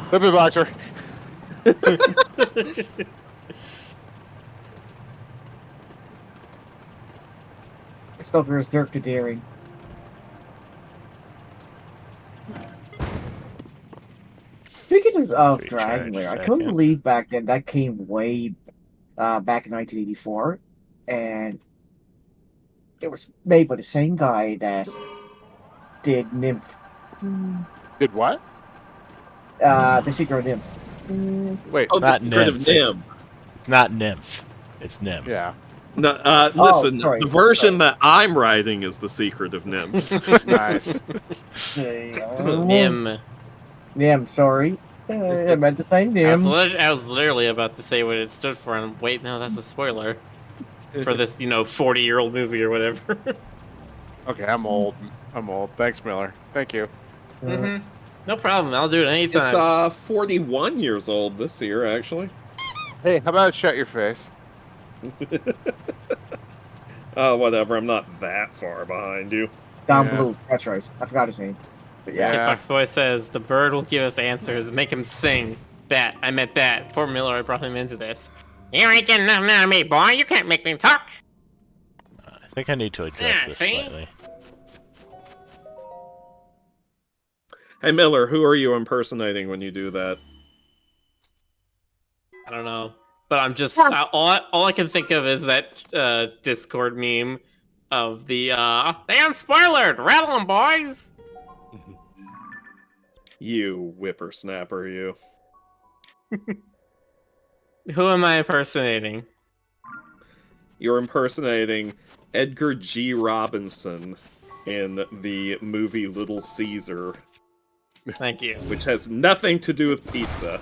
Flip it, boxer. Stoker's Dirk to Daring. Speaking of Dragon Lair, I couldn't believe back then that came way back in 1984, and it was made by the same guy that did Nymph, Did what? The Secret of Nymph. Wait. Oh, Not the Secret of Nymph. Nim. It's not Nymph. It's Nymph. Yeah. No, listen, sorry, the version that I'm writing is The Secret of Nymphs. Nice. Nim. Nim, sorry. I meant to say Nim. I was literally about to say what it stood for, and wait, no, that's a spoiler for this, 40-year-old movie or whatever. Okay, I'm old. Thanks, Miller. Thank you. No problem. I'll do it anytime. It's 41 years old this year, actually. Hey, how about shut your face? Whatever. I'm not that far behind you. Don Yeah. Blue, that's right. I forgot his name. But yeah. Okay, Foxboy says the bird will give us answers. Make him sing. Bat. I meant Bat. Poor Miller. I brought him into this. You ain't getting nothing out of me, boy. You can't make me talk. I think I need to address Yeah, this see? slightly. Hey Miller, who are you impersonating when you do that? I don't know, but I'm just all I can think of is that Discord meme of the they unspoilered, rattle 'em, boys. You whippersnapper, you. Who am I impersonating? You're impersonating Edgar G. Robinson in the movie Little Caesar, Thank you. which has nothing to do with pizza.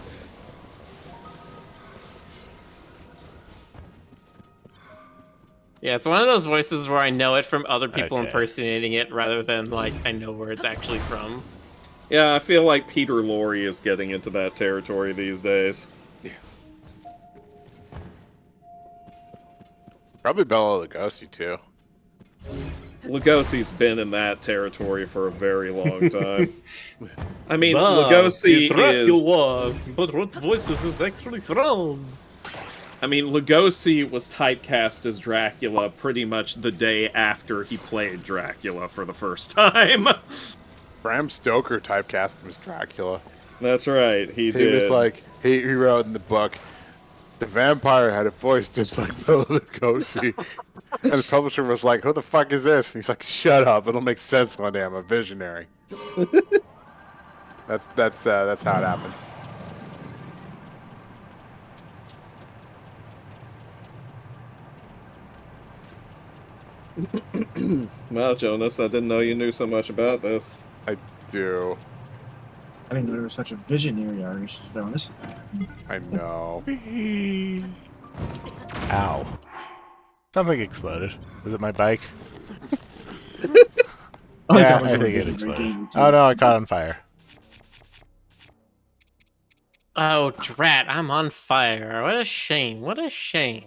Yeah, it's one of those voices where I know it from other people Okay. impersonating it rather than like I know where it's actually from. Yeah, I feel like Peter Lorre is getting into that territory these days. Probably Bela Lugosi too. Lugosi's been in that territory for a very long time. I mean, Lugosi is... but what voices is actually from? I mean, Lugosi was typecast as Dracula pretty much the day after he played Dracula for the first time. Bram Stoker typecast him as Dracula. That's right, he did. He was like, he wrote in the book, the vampire had a voice just like Bela Lugosi. And the publisher was like, who the fuck is this? And he's like, shut up, it'll make sense one day, I'm a visionary. That's how it happened. Well, Jonas, I didn't know you knew so much about this. I do. I didn't know there was such a visionary artist, Jonas. I know. Ow. Something exploded. Was it my bike? Oh, Yeah, that was I a think it great exploded. game, too. Oh no, I caught on fire. Oh, drat! I'm on fire. What a shame. What a shame.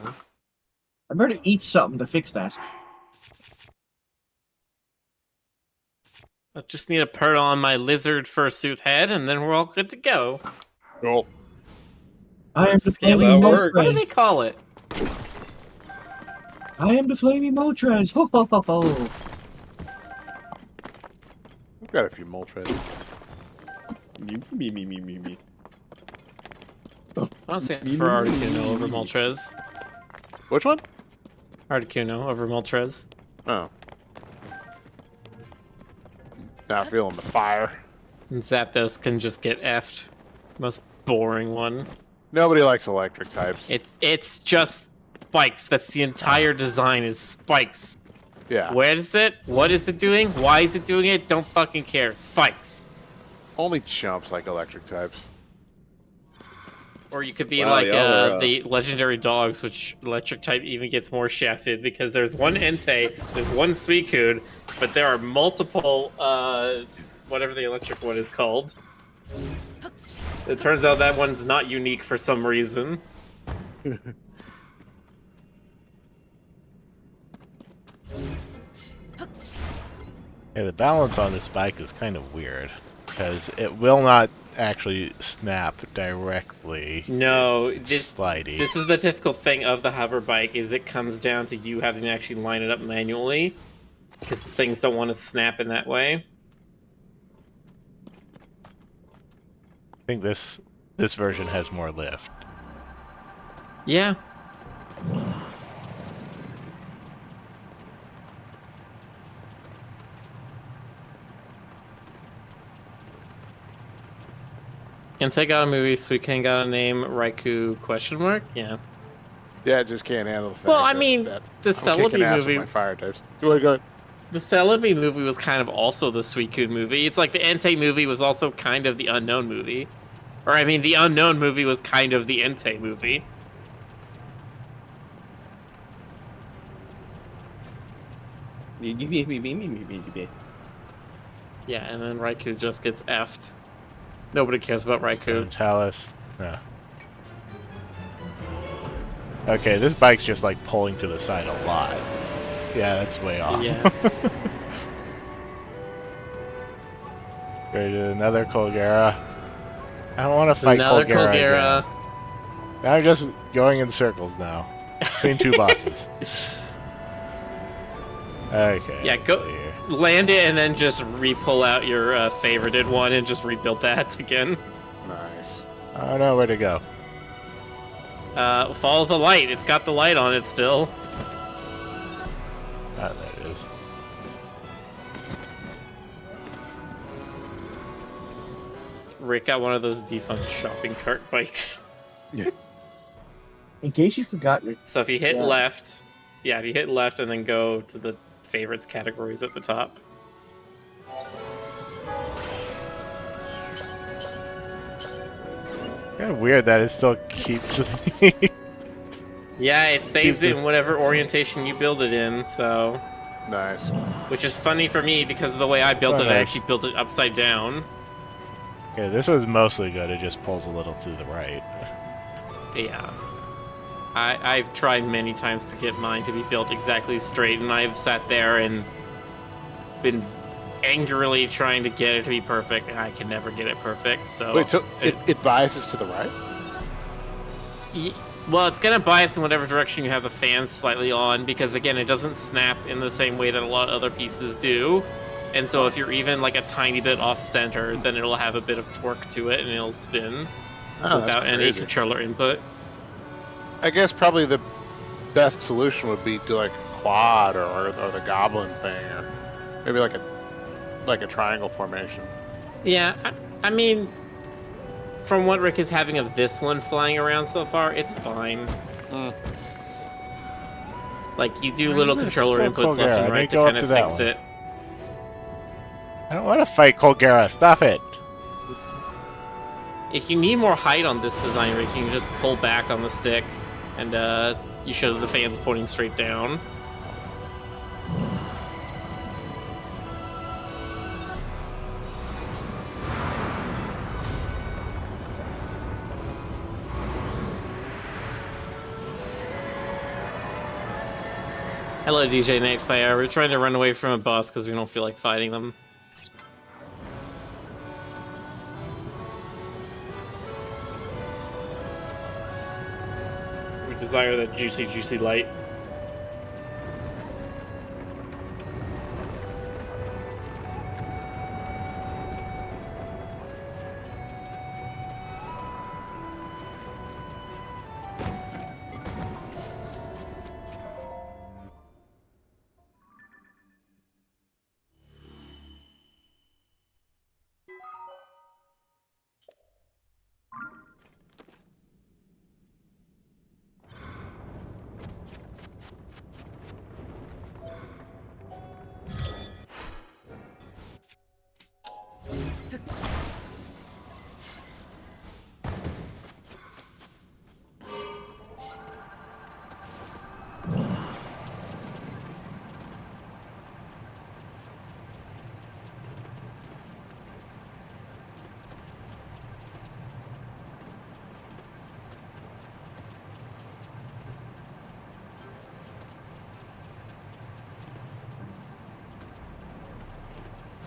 I better eat something to fix that. I just need to put on my lizard fursuit head, and then we're all good to go. Cool. I am the Scaly flaming that What works. do Moltres. they call it? I am the flaming Moltres. Ho ho ho ho. I've got a few Moltres. Me. Honestly, I prefer Articuno over Moltres. Which one? Articuno over Moltres. Oh. Not feeling the fire. And Zapdos can just get effed. Most boring one. Nobody likes electric types. It's just spikes. That's the entire design is spikes. Yeah. Where is it? What is it doing? Why is it doing it? Don't fucking care. Spikes. Only chumps like electric types. Or you could be Wow, like y'all are, the legendary dogs, which electric type even gets more shafted because there's one Entei, there's one Suicune, but there are multiple whatever the electric one is called. It turns out that one's not unique for some reason. Yeah, the balance on this bike is kind of weird because it will not actually snap directly. No, this Slidey. is the difficult thing of the hover bike is it comes down to you having to actually line it up manually because things don't want to snap in that way. I think this version has more lift. Yeah. Entei got a movie, Suicune got a name, Raikou question mark? Yeah. Yeah, I just can't handle the fact Well, I that- mean, that the I'm kicking Celebi ass with movie, my fire types. Do I go? the Celebi movie was kind of also the Suicune movie. It's like the Entei movie was also kind of the Unknown movie. Or I mean, the Unknown movie was kind of the Entei movie. Yeah, and then Raikou just gets effed. Nobody cares about Raikou. Stone Chalice. No. Okay, this bike's just like pulling to the side a lot. Yeah, that's way off. Yeah. Go to another Colgera. I don't want to fight Another Colgera. Colgera. Again. I'm just going in circles now. Between two bosses. Okay. Yeah, let's go- see here. land it and then just re-pull out your favorited one and just rebuild that again. Nice. I don't know where to go. Follow the light. It's got the light on it still. Ah, there it is. Rick got one of those defunct shopping cart bikes. In case you forgot, Rick, So if you hit Yeah. left, if you hit left and then go to the favorites categories at the top. Kind of weird that it still keeps. Yeah, it saves it Keeps it- in whatever orientation you build it in, so... Nice. Which is funny for me, because of the way I built So it, I nice. actually built it upside down. Yeah, this was mostly good. It just pulls a little to the right. Yeah. I've tried many times to get mine to be built exactly straight, and I've sat there and been angrily trying to get it to be perfect, and I can never get it perfect, so... Wait, so it biases to the right? Well, it's gonna bias in whatever direction you have the fans slightly on, because again, it doesn't snap in the same way that a lot of other pieces do. And so if you're even like a tiny bit off center, then it'll have a bit of torque to it and it'll spin Oh, without that's any crazy. controller input. I guess probably the best solution would be to like quad or the goblin thing, or maybe like a triangle formation. Yeah, I mean, from what Rick is having of this one flying around so far, it's fine. Mm. Like, you do Why little is it controller so inputs cold left there? and I right didn't to go up kind to of that fix one. it. I don't want to fight Colgera. Stop it. If you need more height on this design, Rick, you can just pull back on the stick, and you show the fans pointing straight down. Hello, DJ Nightfire. We're trying to run away from a boss because we don't feel like fighting them. We desire that juicy, juicy light.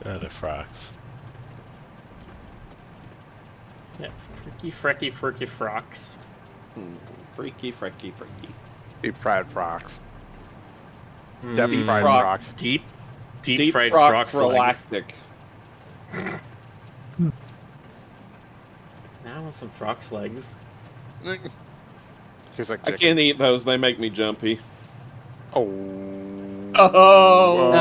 The frogs. Yeah, freaky, freaky, freaky frocks. Freaky, freaky, freaky. Deep fried frocks. Mm. Deep fried Frock. frocks. Deep fried frock frocks for legs. lactic. Now I want some frog's legs. She's like I can't eat those, they make me jumpy. Oh. Oh.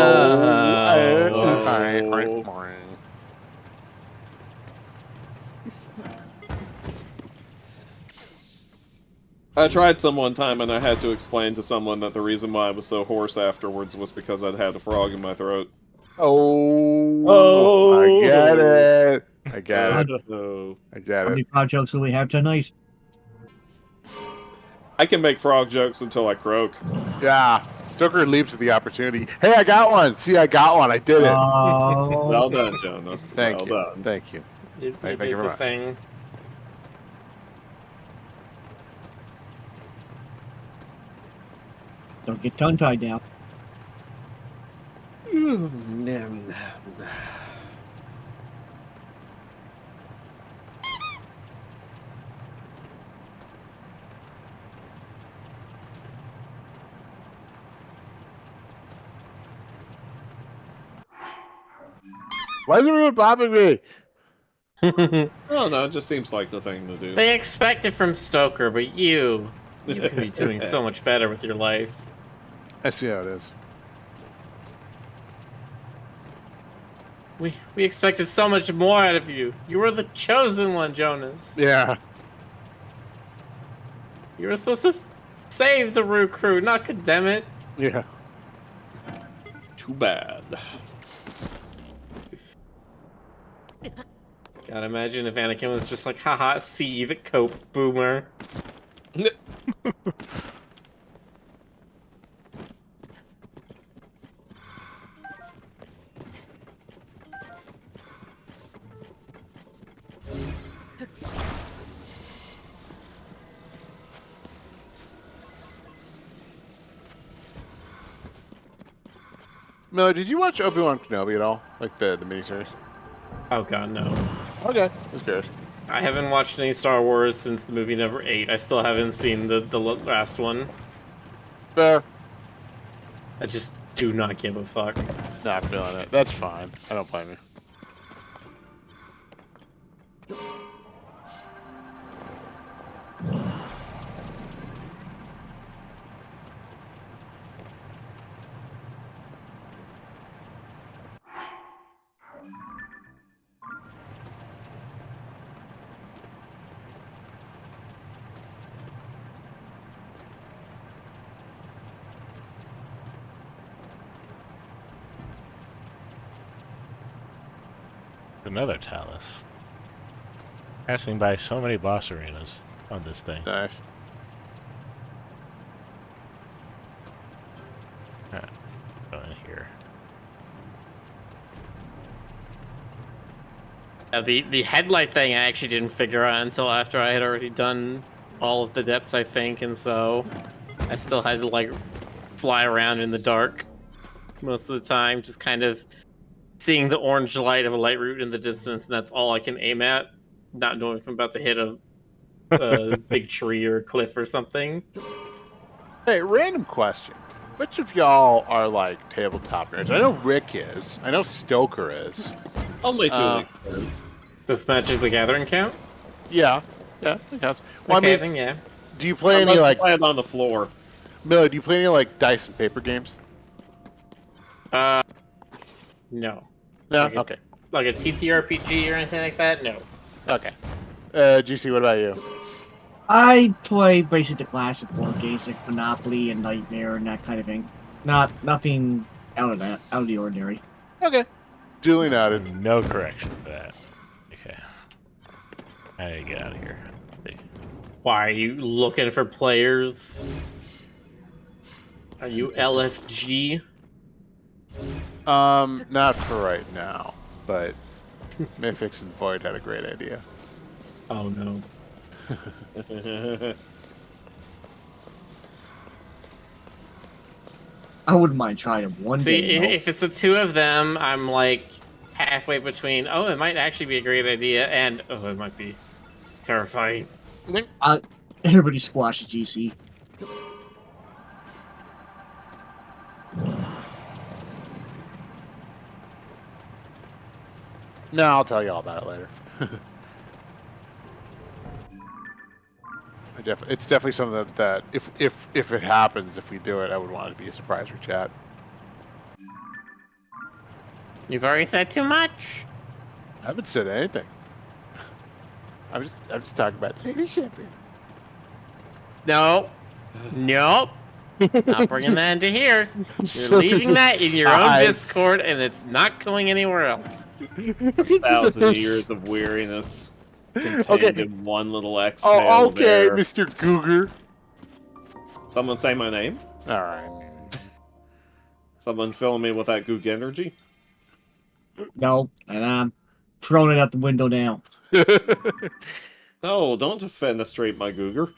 I tried some one time and I had to explain to someone that the reason why I was so hoarse afterwards was because I'd had a frog in my throat. Oh. I get it. I get it. Oh. I get how it. many frog jokes will we have tonight? I can make frog jokes until I croak. Yeah. Stoker leaps at the opportunity. Hey, I got one. See, I got one. I did it. Oh, Well done, Jonas. Thank well you. done. Thank you. You Thank did you very the much. thing. don't get tongue tied now. Why is everyone bopping me? Oh no, it just seems like the thing to do. They expect it from Stoker, but you can be doing so much better with your life. I see how it is. We expected so much more out of you. You were the chosen one, Jonas. Yeah. You were supposed to save the Roo crew, not condemn it. Yeah. Too bad. Gotta imagine if Anakin was just like, haha, see the cope, boomer. Miller, did you watch Obi-Wan Kenobi at all? Like the miniseries? Oh god, no. Okay. Just curious. I haven't watched any Star Wars since the movie number 8. I still haven't seen the last one. Fair. I just do not give a fuck. Not feeling it. That's fine. I don't blame you. Another Talus. Passing by so many boss arenas on this thing. Nice. Go in here. The headlight thing I actually didn't figure out until after I had already done all of the depths, I think, and so I still had to like fly around in the dark most of the time, just kind of seeing the orange light of a light route in the distance, and that's all I can aim at, not knowing if I'm about to hit a big tree or a cliff or something. Hey, random question. Which of y'all are like tabletop nerds? I know Rick is. I know Stoker is. Only two. Does Magic the Gathering count? Yeah. Yeah, it counts. Well, Okay, I mean, then yeah. do you play any Unless like you play it on the floor. Miller? Do you play any like dice and paper games? No. No. Okay. Okay. Like a TTRPG or anything like that? No. Okay. GC, what about you? I play basically the classic board games like Monopoly and Nightmare and that kind of thing. Nothing out of the ordinary. Okay. Duly noted. No correction for that. Okay. I need to get out of here. Why are you looking for players? Are you LFG? Not for right now, but Mythics and Void had a great idea. Oh no. I wouldn't mind trying it one See, day. You know? if it's the two of them, I'm like halfway between, oh, it might actually be a great idea, and, oh, it might be terrifying. Everybody squashes GC. No, I'll tell you all about it later. It's definitely something that if it happens, if we do it, I would want it to be a surprise for chat. You've already said too much. I haven't said anything. I'm just talking about Lady Champion. No. Nope. Not bringing that into here. You're So leaving that in your own aside. Discord, and it's not going anywhere else. 1,000 years of weariness contained Okay. in one little exhale. Oh, okay, there. Mr. Googer. Someone say my name? All right. Someone filling me with that goog energy? No, and I'm throwing it out the window now. No, don't defenestrate my googer.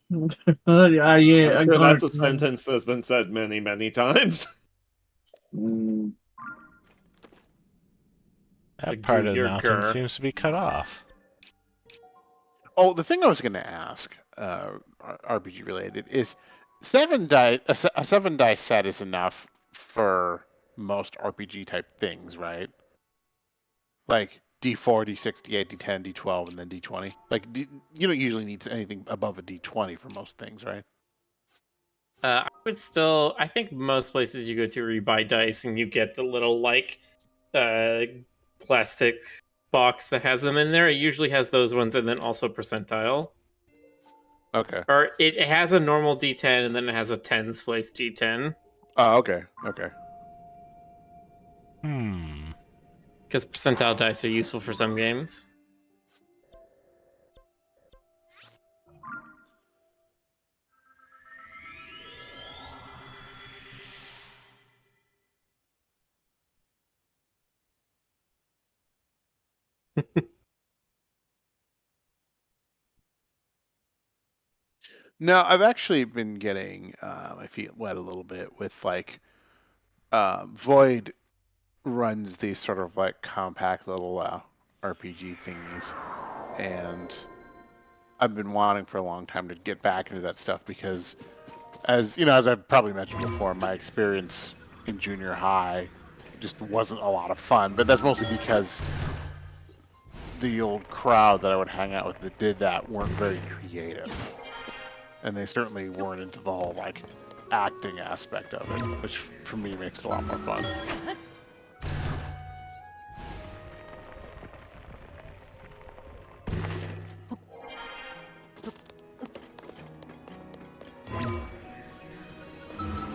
Yeah, I'm sure that's a sentence that's been said many, many times. Mm, That part of the your mountain gur. seems to be cut off. Oh, the thing I was going to ask, RPG related, is a 7 dice set is enough for most RPG type things, right? Like D4, D6, D8, D10, D12, and then D20. Like you don't usually need anything above a D20 for most things, right? I would still. I think most places you go to where you buy dice and you get the little like plastic box that has them in there. It usually has those ones and then also percentile. Okay. Or it has a normal D10 and then it has a tens place D10. Oh, okay. Okay. Because percentile dice are useful for some games. No, I've actually been getting my feet wet a little bit with like Void runs these sort of like compact little RPG thingies, and I've been wanting for a long time to get back into that stuff because, as you know, as I've probably mentioned before, my experience in junior high just wasn't a lot of fun. But that's mostly because the old crowd that I would hang out with that did that weren't very creative, and they certainly weren't into the whole like acting aspect of it, which for me makes it a lot more fun.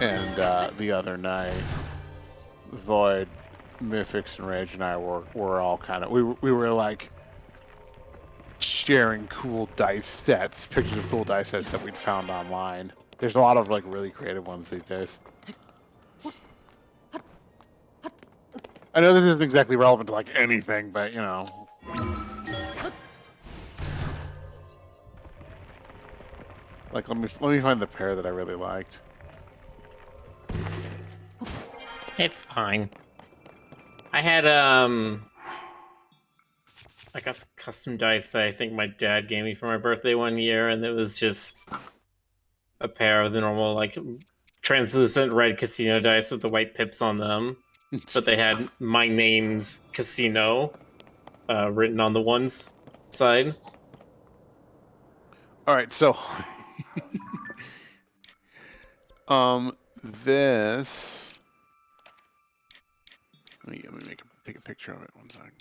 And the other night, Void, Mythix, and Rage and I were all kind of we were like sharing cool dice sets, pictures of cool dice sets that we'd found online. There's a lot of like really creative ones these days. I know this isn't exactly relevant to like anything, but you know. Like let me find the pair that I really liked. It's fine. I had like a custom dice that I think my dad gave me for my birthday one year, and it was just a pair of the normal like translucent red casino dice with the white pips on them. But they had my name's casino written on the one side. All right, so this. Let me take a picture of it. One second.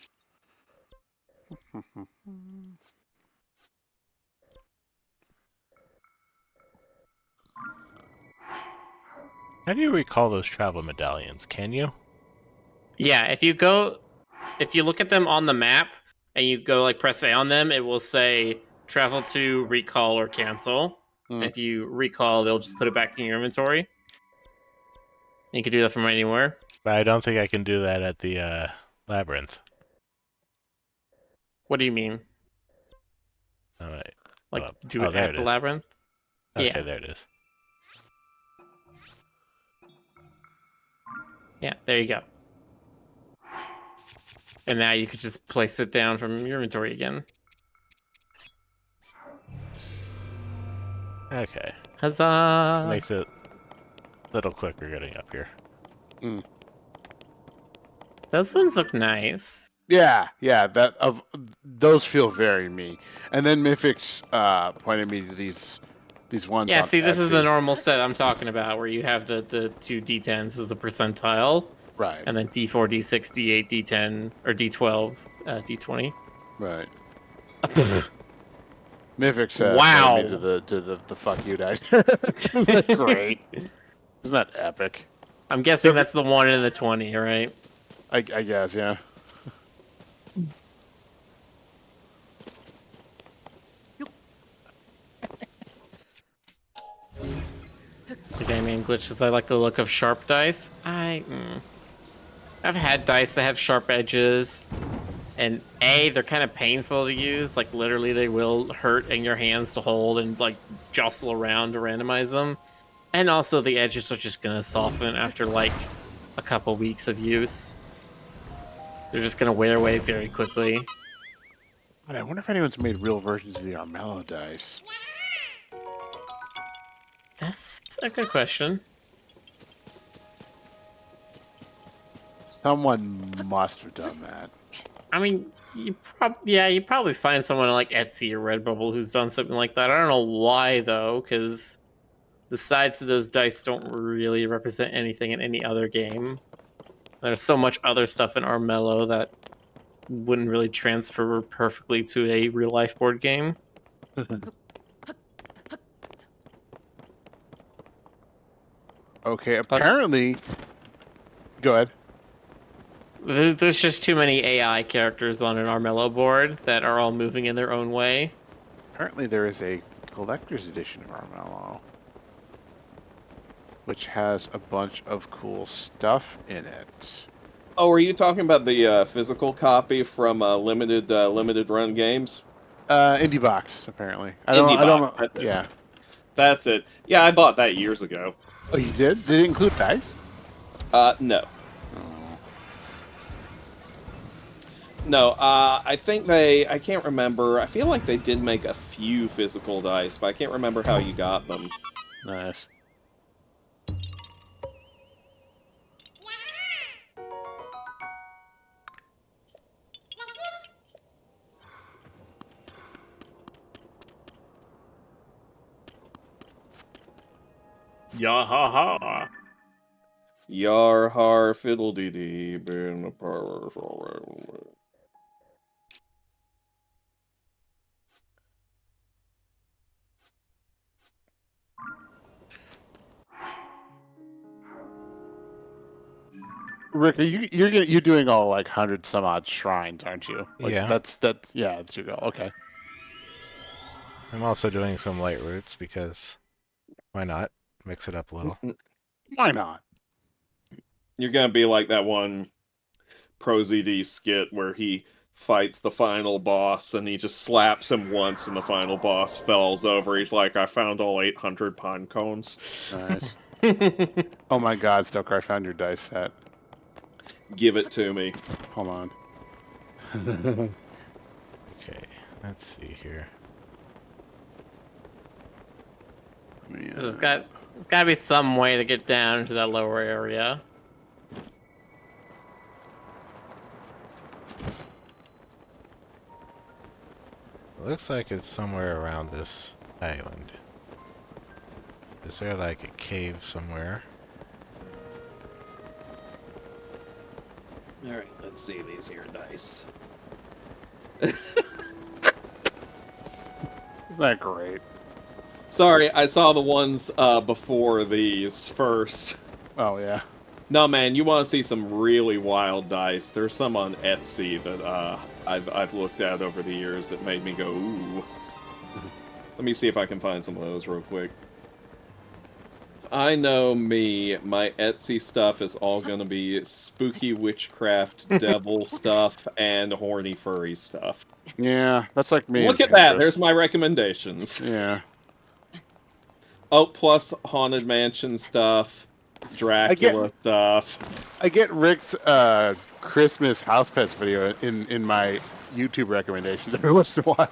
How do you recall those travel medallions? Can you? Yeah, if you look at them on the map and you go like press A on them, it will say travel to, recall, or cancel. And if you recall, they'll just put it back in your inventory. And you can do that from anywhere. But I don't think I can do that at the labyrinth. What do you mean? All right. Like do it there at it the is. labyrinth? Okay, Yeah. there it is. Yeah, there you go. And now you could just place it down from your inventory again. Okay. Huzzah! Makes it a little quicker getting up here. Those ones look nice. Yeah, that of those feel very me. And then Mythix pointed me to these ones. Yeah, on see, this is the Etsy. normal set I'm talking about, where you have the two D10s as the percentile, Right. and then D4, D6, D8, D10, or D12, D20. Right. Mythix Wow. pointed me to the fuck you dice. Isn't that great? Isn't that epic? I'm guessing that's the 1 and the 20, right? I guess, yeah. The gaming glitches. I like the look of sharp dice. I've had dice that have sharp edges, and they're kind of painful to use. Like literally, they will hurt in your hands to hold and like jostle around to randomize them. And also, the edges are just gonna soften after like a couple weeks of use. They're just gonna wear away very quickly. God, I wonder if anyone's made real versions of the Armello dice. That's a good question. Someone must have done that. I mean, you probably find someone like Etsy or Redbubble who's done something like that. I don't know why though, because the sides of those dice don't really represent anything in any other game. There's so much other stuff in Armello that wouldn't really transfer perfectly to a real life board game. Okay, apparently. Go ahead. There's just too many AI characters on an Armello board that are all moving in their own way. Apparently, there is a collector's edition of Armello, which has a bunch of cool stuff in it. Oh, are you talking about the physical copy from limited run games? Indie box, apparently. I Indie don't box, know. that's it. Yeah. That's it. Yeah, I bought that years ago. Oh, you did? Did it include dice? No. No, I think I can't remember. I feel like they did make a few physical dice, but I can't remember how you got them. Nice. Yahaha. Yar har fiddle dee dee, been a power. Rick, you're doing all like 100 some odd shrines, aren't you? Like, Yeah. That's your goal. Okay. I'm also doing some light roots because why not? Mix it up a little. Why not? You're gonna be like that one Pro ZD skit where he fights the final boss and he just slaps him once and the final boss falls over. He's like, I found all 800 pine cones. Nice. Oh my God, Stoker! I found your dice set. Give it to me. Hold on. Okay, let's see here. There's got to be some way to get down to that lower area. It looks like it's somewhere around this island. Is there like a cave somewhere? Alright, let's see these here dice. Isn't that great? Sorry, I saw the ones before these first. Oh yeah. No, man, you want to see some really wild dice? There's some on Etsy that I've looked at over the years that made me go, ooh. Let me see if I can find some of those real quick. I know me, my Etsy stuff is all gonna be spooky witchcraft, devil stuff, and horny furry stuff. Yeah, that's like me. Look and at that, Pinterest. there's my recommendations. Yeah. Oh, plus Haunted Mansion stuff, Dracula stuff. I get Rick's Christmas house pets video in my YouTube recommendations every once in a while.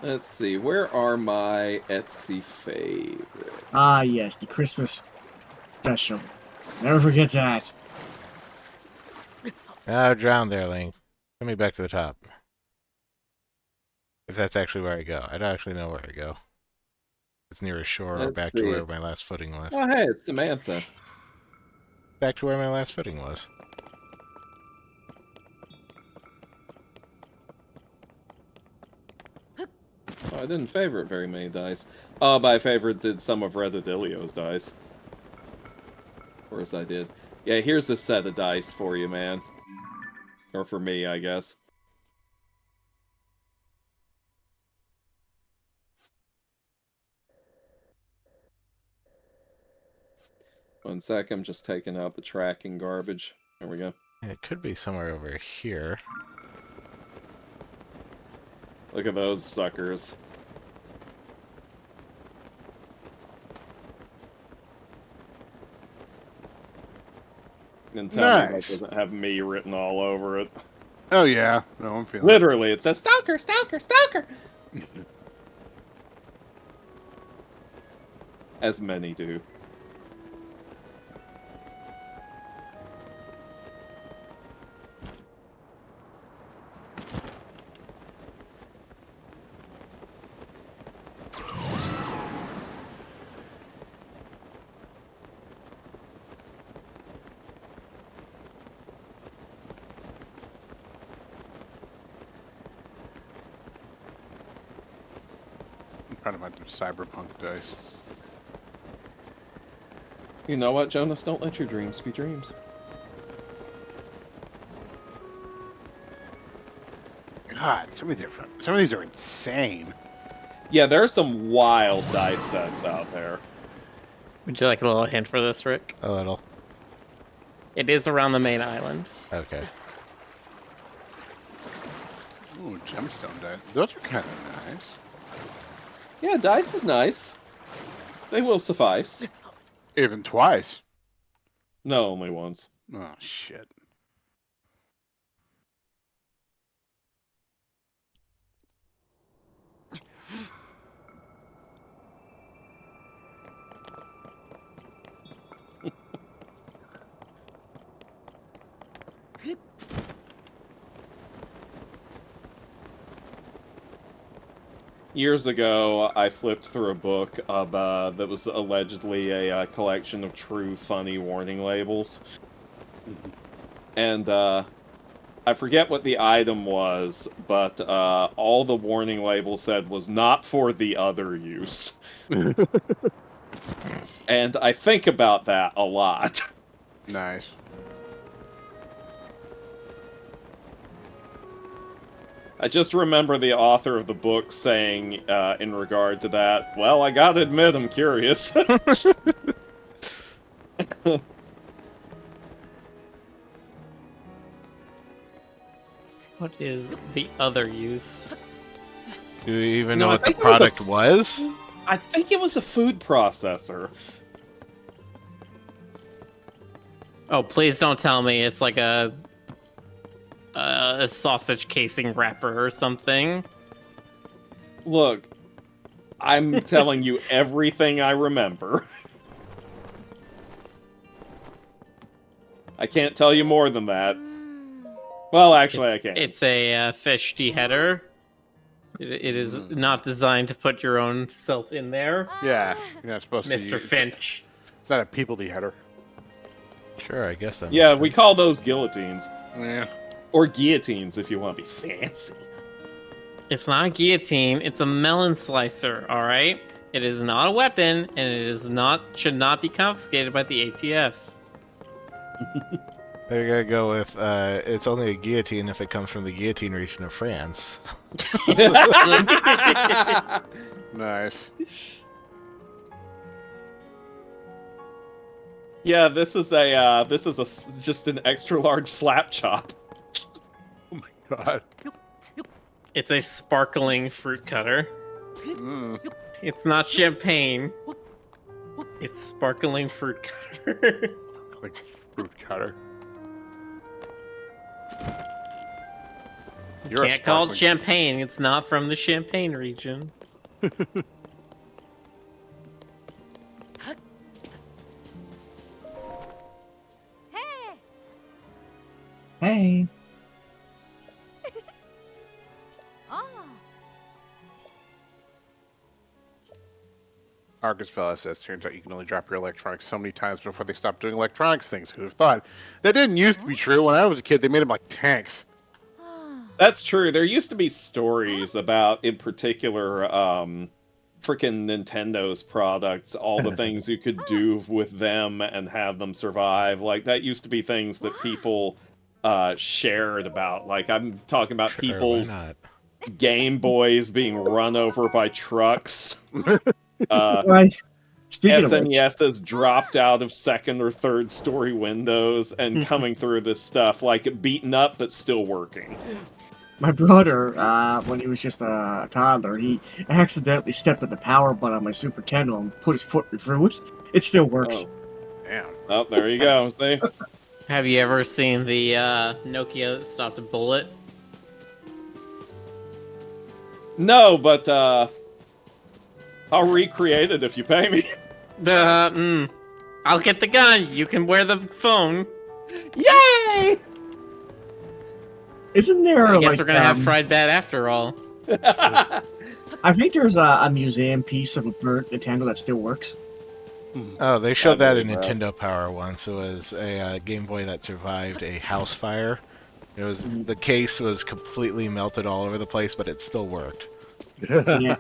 Let's see, where are my Etsy favorites? Ah, yes, the Christmas special. Never forget that. Ah, drown there, Link. Put me back to the top. If that's actually where I go. I don't actually know where I go. It's near a shore or Let's back see. to where my last footing was. Oh, hey, it's Samantha. Back to where my last footing was. Oh, I didn't favorite very many dice. Oh, but I favorited some of Redidilio's dice. Of course I did. Yeah, here's a set of dice for you, man. Or for me, I guess. One sec, I'm just taking out the tracking garbage. There we go. It could be somewhere over here. Look at those suckers. And tell me that Nice. doesn't have me written all over it. Oh yeah. No, I'm feeling. Literally, it says Stalker, Stalker, Stalker! As many do. Trying to find some cyberpunk dice. You know what, Jonas? Don't let your dreams be dreams. God, some of these are insane. Yeah, there are some wild dice sets out there. Would you like a little hint for this, Rick? A little. It is around the main island. Okay. Ooh, gemstone dice. Those are kind of nice. Yeah, dice is nice. They will suffice. Even twice. No, only once. Oh, shit. Years ago, I flipped through a book of that was allegedly a collection of true funny warning labels, and I forget what the item was, but all the warning label said was not for the other use. And I think about that a lot. Nice. I just remember the author of the book saying, in regard to that, well, I gotta admit, I'm curious. What is the other use? Do you even No, know I what the think it was a product was? I think it was a food processor. Oh, please don't tell me it's like a sausage casing wrapper or something. Look, I'm telling you everything I remember. I can't tell you more than that. Well, actually, I can. It's a fish deheader. It is not designed to put your own self in there, Yeah, you're not supposed to Mr. use Finch. It's not a people deheader. Sure, I guess that. Yeah, makes we sense. call those guillotines. Yeah. Or guillotines, if you want to be fancy. It's not a guillotine. It's a melon slicer. All right. It is not a weapon, and it is not should not be confiscated by the ATF. They're gonna go with it's only a guillotine if it comes from the guillotine region of France. Nice. Yeah, this is just an extra large slap chop. Oh my god. It's a sparkling fruit cutter. Mm. It's not champagne. It's sparkling fruit cutter. Like fruit cutter. You're a Can't call it sparkling- champagne. It's not from the Champagne region. Hey. Argus Fella says, turns out you can only drop your electronics so many times before they stop doing electronics things. Who'd have thought? That didn't used to be true. When I was a kid, they made them like tanks. That's true. There used to be stories about, in particular, frickin' Nintendo's products, all the things you could do with them and have them survive. Like, that used to be things that people shared about. Like, I'm talking about Sure, why people's not? Game Boys being run over by trucks. Right. Speaking of which, SNESs dropped out of second or third story windows and coming through this stuff, like beaten up but still working. my brother, when he was just a toddler, he accidentally stepped on the power button on my Super Nintendo and put his foot through it. It still works. Damn. Oh, there you go. See? Have you ever seen the Nokia that stopped a bullet? No, but I'll recreate it if you pay me. I'll get the gun. You can wear the phone. Yay! Isn't there I guess like we're gonna have fried bat after all. I think there's a museum piece of a burnt Nintendo that still works. Oh, they showed that in believe that. Nintendo Power once. It was a Game Boy that survived a house fire. It was the case was completely melted all over the place, but it still worked. Yeah.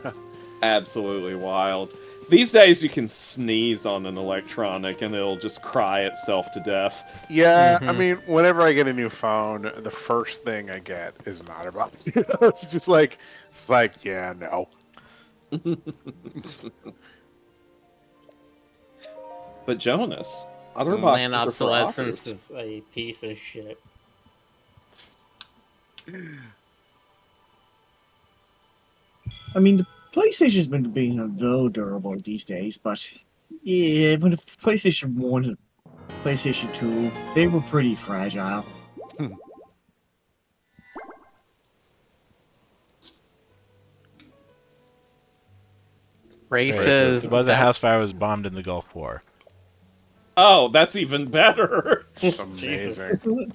absolutely wild. These days, you can sneeze on an electronic and it'll just cry itself to death. Yeah, I Mhm. mean, whenever I get a new phone, the first thing I get is an OtterBox. It's like, yeah, no. But Jonas, other Land boxes are for obsolescence offers. is a piece of shit. I mean, the PlayStation's been being though durable these days, but yeah, when the PlayStation 1 and PlayStation 2, they were pretty fragile. Races. Was a house fire was bombed in the Gulf War. Oh, that's even better. Jesus. Amazing.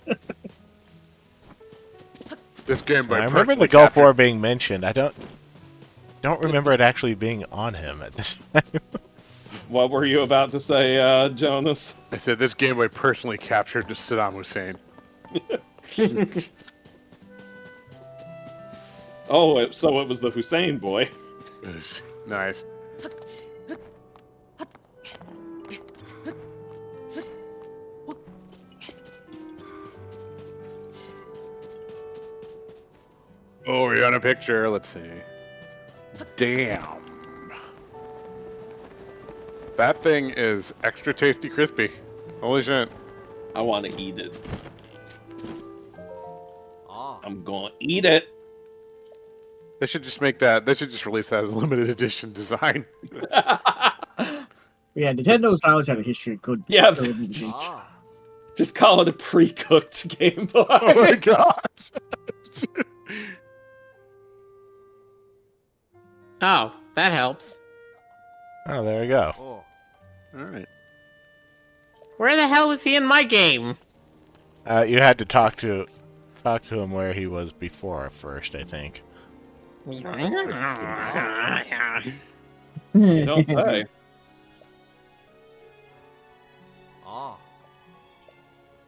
This game by I remember the personally Gulf captured- War being mentioned. I don't remember it actually being on him at this time. What were you about to say, Jonas? I said this Game Boy personally captured Saddam Hussein. Oh, so it was the Hussein boy. It was nice. Oh, we got a picture. Let's see. Damn. That thing is extra tasty crispy. Holy shit. I want to eat it. I'm gonna eat it. They should just make that. They should just release that as a limited edition design. Yeah, Nintendo's always had a history of good. Yeah, good just call it a pre-cooked Game Boy. Oh my god. Oh, that helps. Oh, there we go. All right. Where the hell was he in my game? You had to talk to him where he was before first, I think. You don't say.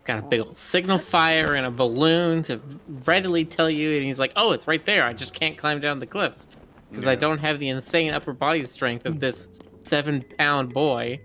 Got a big old signal fire and a balloon to readily tell you, and he's like, "Oh, it's right there. I just can't climb down the cliff because I Yeah. don't have the insane upper body strength of this 7-pound boy."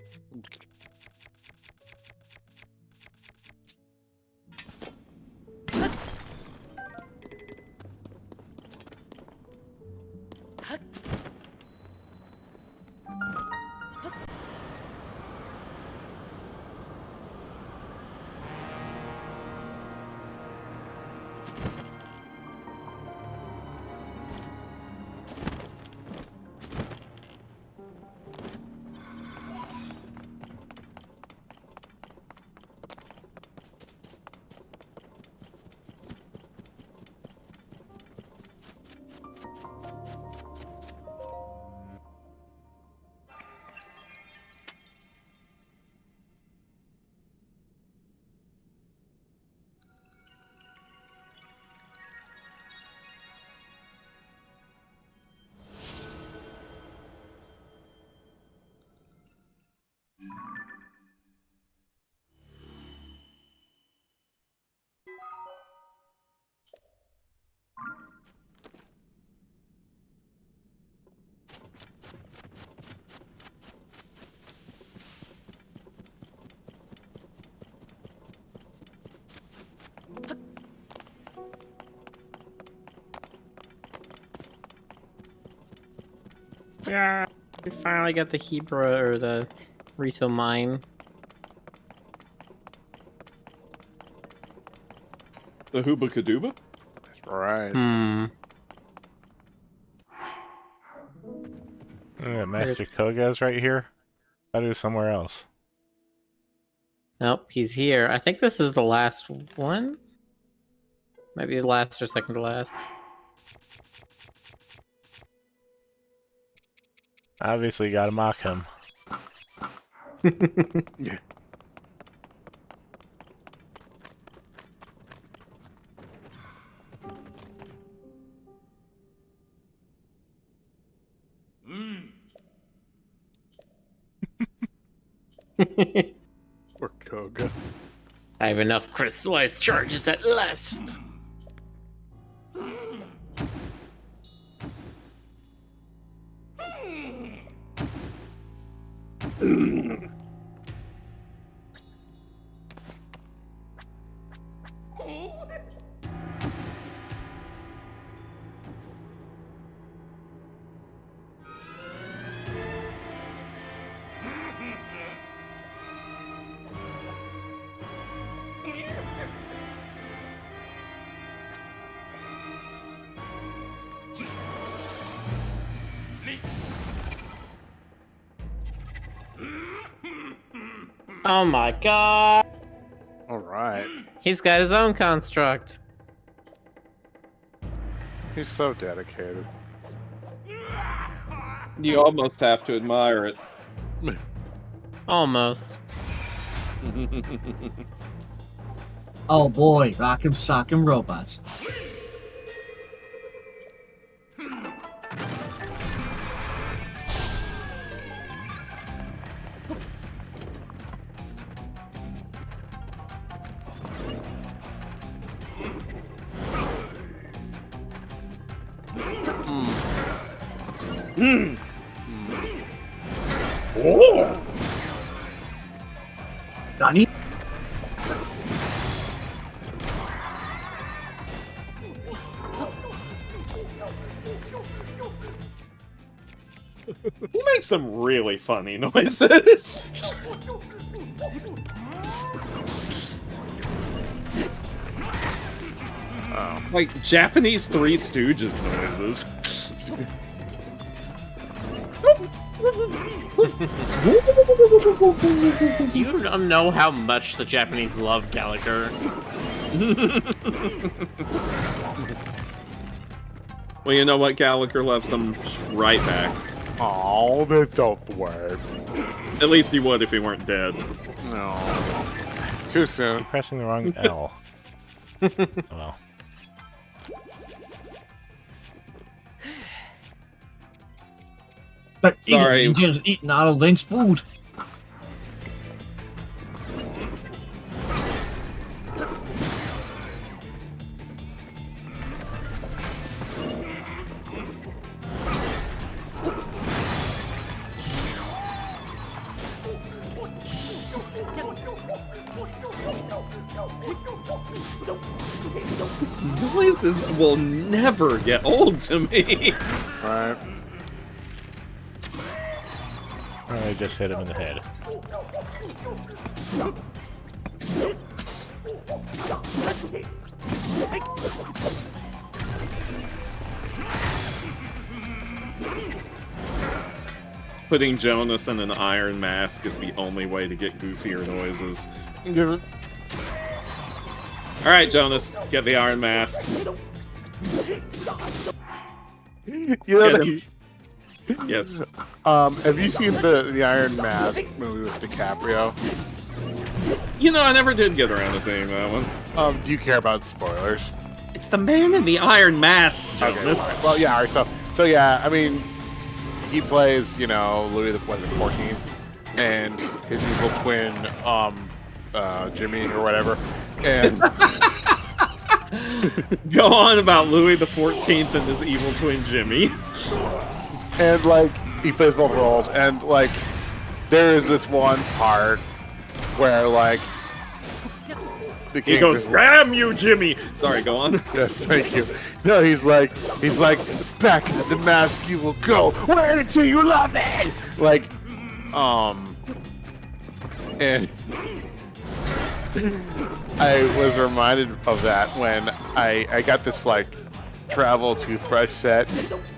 Yeah, we finally got the Hebra or the Rito mine. The Hooba Kadooba? That's right. Hmm. Master Koga's right here. I thought he was somewhere else. Nope, he's here. I think this is the last one. Maybe the last or second to last. Obviously, gotta mock him. Yeah. Or Koga. I have enough crystallized charges at last. Oh my god! All right. He's got his own construct. He's so dedicated. You almost have to admire it. Almost. Oh boy, Rock'em Sock'em Robots. Oh! Nani? He makes some really funny noises. Like Japanese Three Stooges noises. Do you know how much the Japanese love Gallagher? Well, you know what? Gallagher loves them right back. Oh, that's so weird. At least he would if he weren't dead. No. Too soon. Pressing the wrong L. Well. But Sorry. just eating out of Link's food. These noises will never get old to me. Right. I just hit him in the head. Putting Jonas in an iron mask is the only way to get goofier noises. Alright, Jonas, get the iron mask. You know, Get him. Yes. have you seen the Iron Mask movie with DiCaprio? You know, I never did get around to seeing that one. Do you care about spoilers? It's the man in the iron mask, Jonas. Okay. Well, yeah. All right, so yeah. I mean, he plays, you know, Louis the 14th, and his evil twin, Jimmy or whatever, and Go on about Louis the 14th and his evil twin Jimmy. and like he plays both roles, and like there is this one part where like the He king goes, "Ram you, Jimmy!" Sorry, go on. Yes, thank you. No, he's like, back into the mask you will go. Where until you love it. Like, and I was reminded of that when I got this like travel toothbrush set,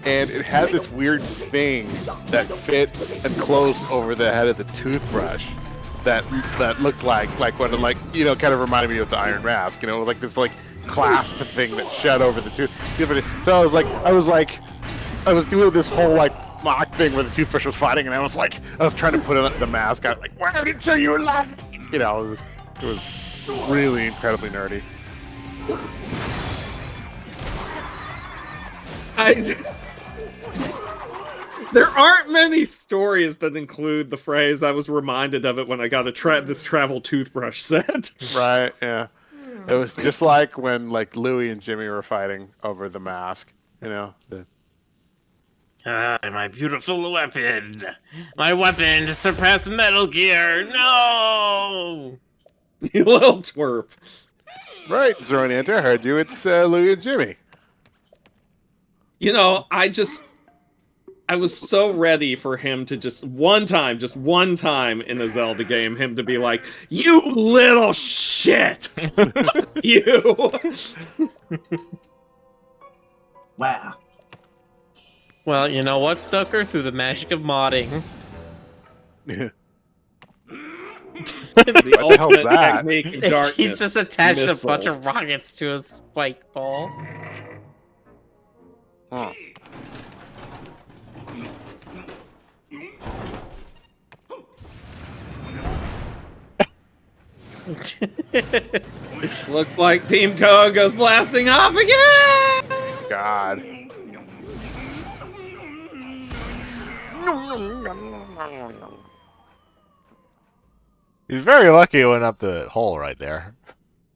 and it had this weird thing that fit and closed over the head of the toothbrush. That looked like what it like, you know, kind of reminded me of the Iron Mask, you know, like this like clasp thing that shut over the tooth. So I was doing this whole like mock thing where the toothbrush was fighting, and I was trying to put on the mask. I was like, where did you were laughing? You know, it was really incredibly nerdy. There aren't many stories that include the phrase. I was reminded of it when I got this travel toothbrush set. Right? Yeah. It was just like when like Louie and Jimmy were fighting over the mask. You know. Ah, my beautiful weapon! My weapon to surpass Metal Gear! No! You little twerp. Right, Zorniant, I heard you. It's Louie and Jimmy. You know, I was so ready for him to just one time in the Zelda game, him to be like, "You little shit, fuck you." Wow. Well, you know what, Stoker? Through the magic of modding, The What the hell's ultimate that? technique of he's darkness. just attached a bunch of missiles. rockets to a spike ball. Huh. Looks like Team Koa goes blasting off again. God. He's very lucky he went up the hole right there.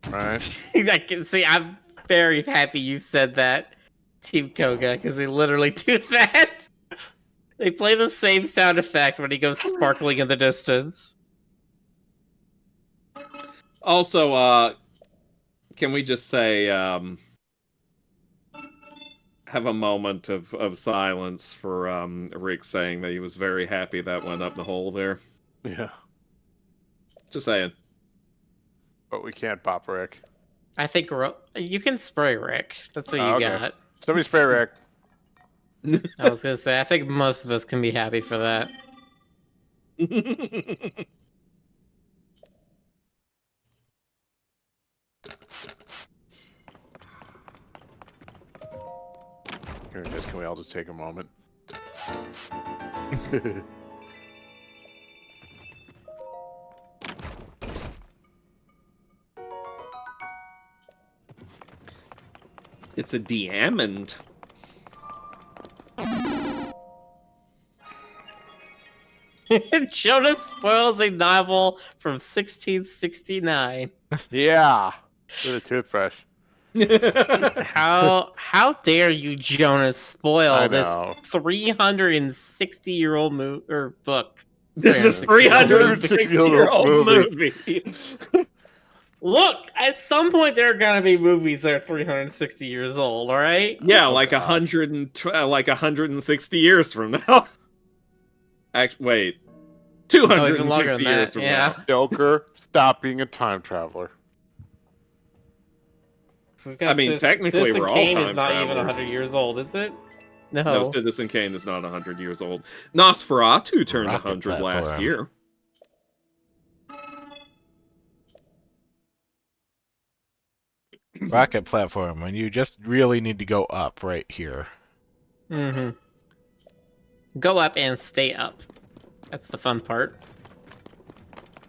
Right. I can see. I'm very happy you said that, Team Koga, because they literally do that. They play the same sound effect when he goes sparkling in the distance. Also, can we just say, have a moment of silence for Rick saying that he was very happy that went up the hole there. Yeah. Just saying. But we can't pop Rick. I think you can spray Rick. That's what you Okay. got. Somebody spray Rick. I was gonna say, I think most of us can be happy for that. Here it is. Can we all just take a moment? It's a diamond. Jonas spoils a novel from 1669. Yeah. With a toothbrush. How dare you, Jonas, I spoil this know. 360-year-old book? This 360-year-old movie. Look, at some point there are gonna be movies that are 360 years old. All right? Yeah, Oh, like God. 160 years from now. Actually, wait, Oh, even 260 longer than years that. from Yeah. now. Joker, stop being a time traveler. So we've got I mean, technically, Citizen we're all Kane is time not even travelers. 100 years old, is it? No. No, Citizen Kane is not 100 years old. Nosferatu turned Rocket 100 last platform. year. Rocket platform, and you just really need to go up right here. Mm-hmm. Go up and stay up. That's the fun part.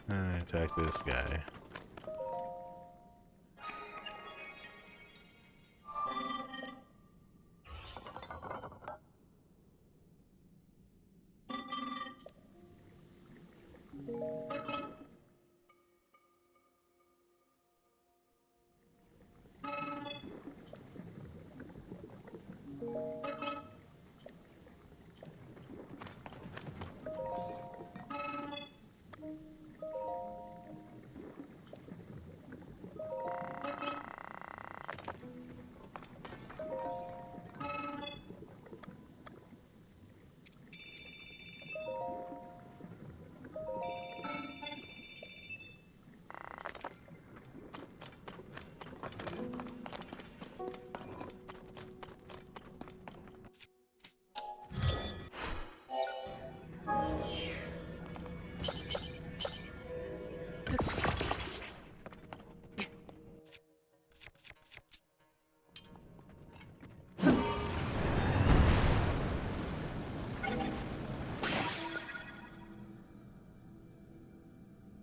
Attack this guy.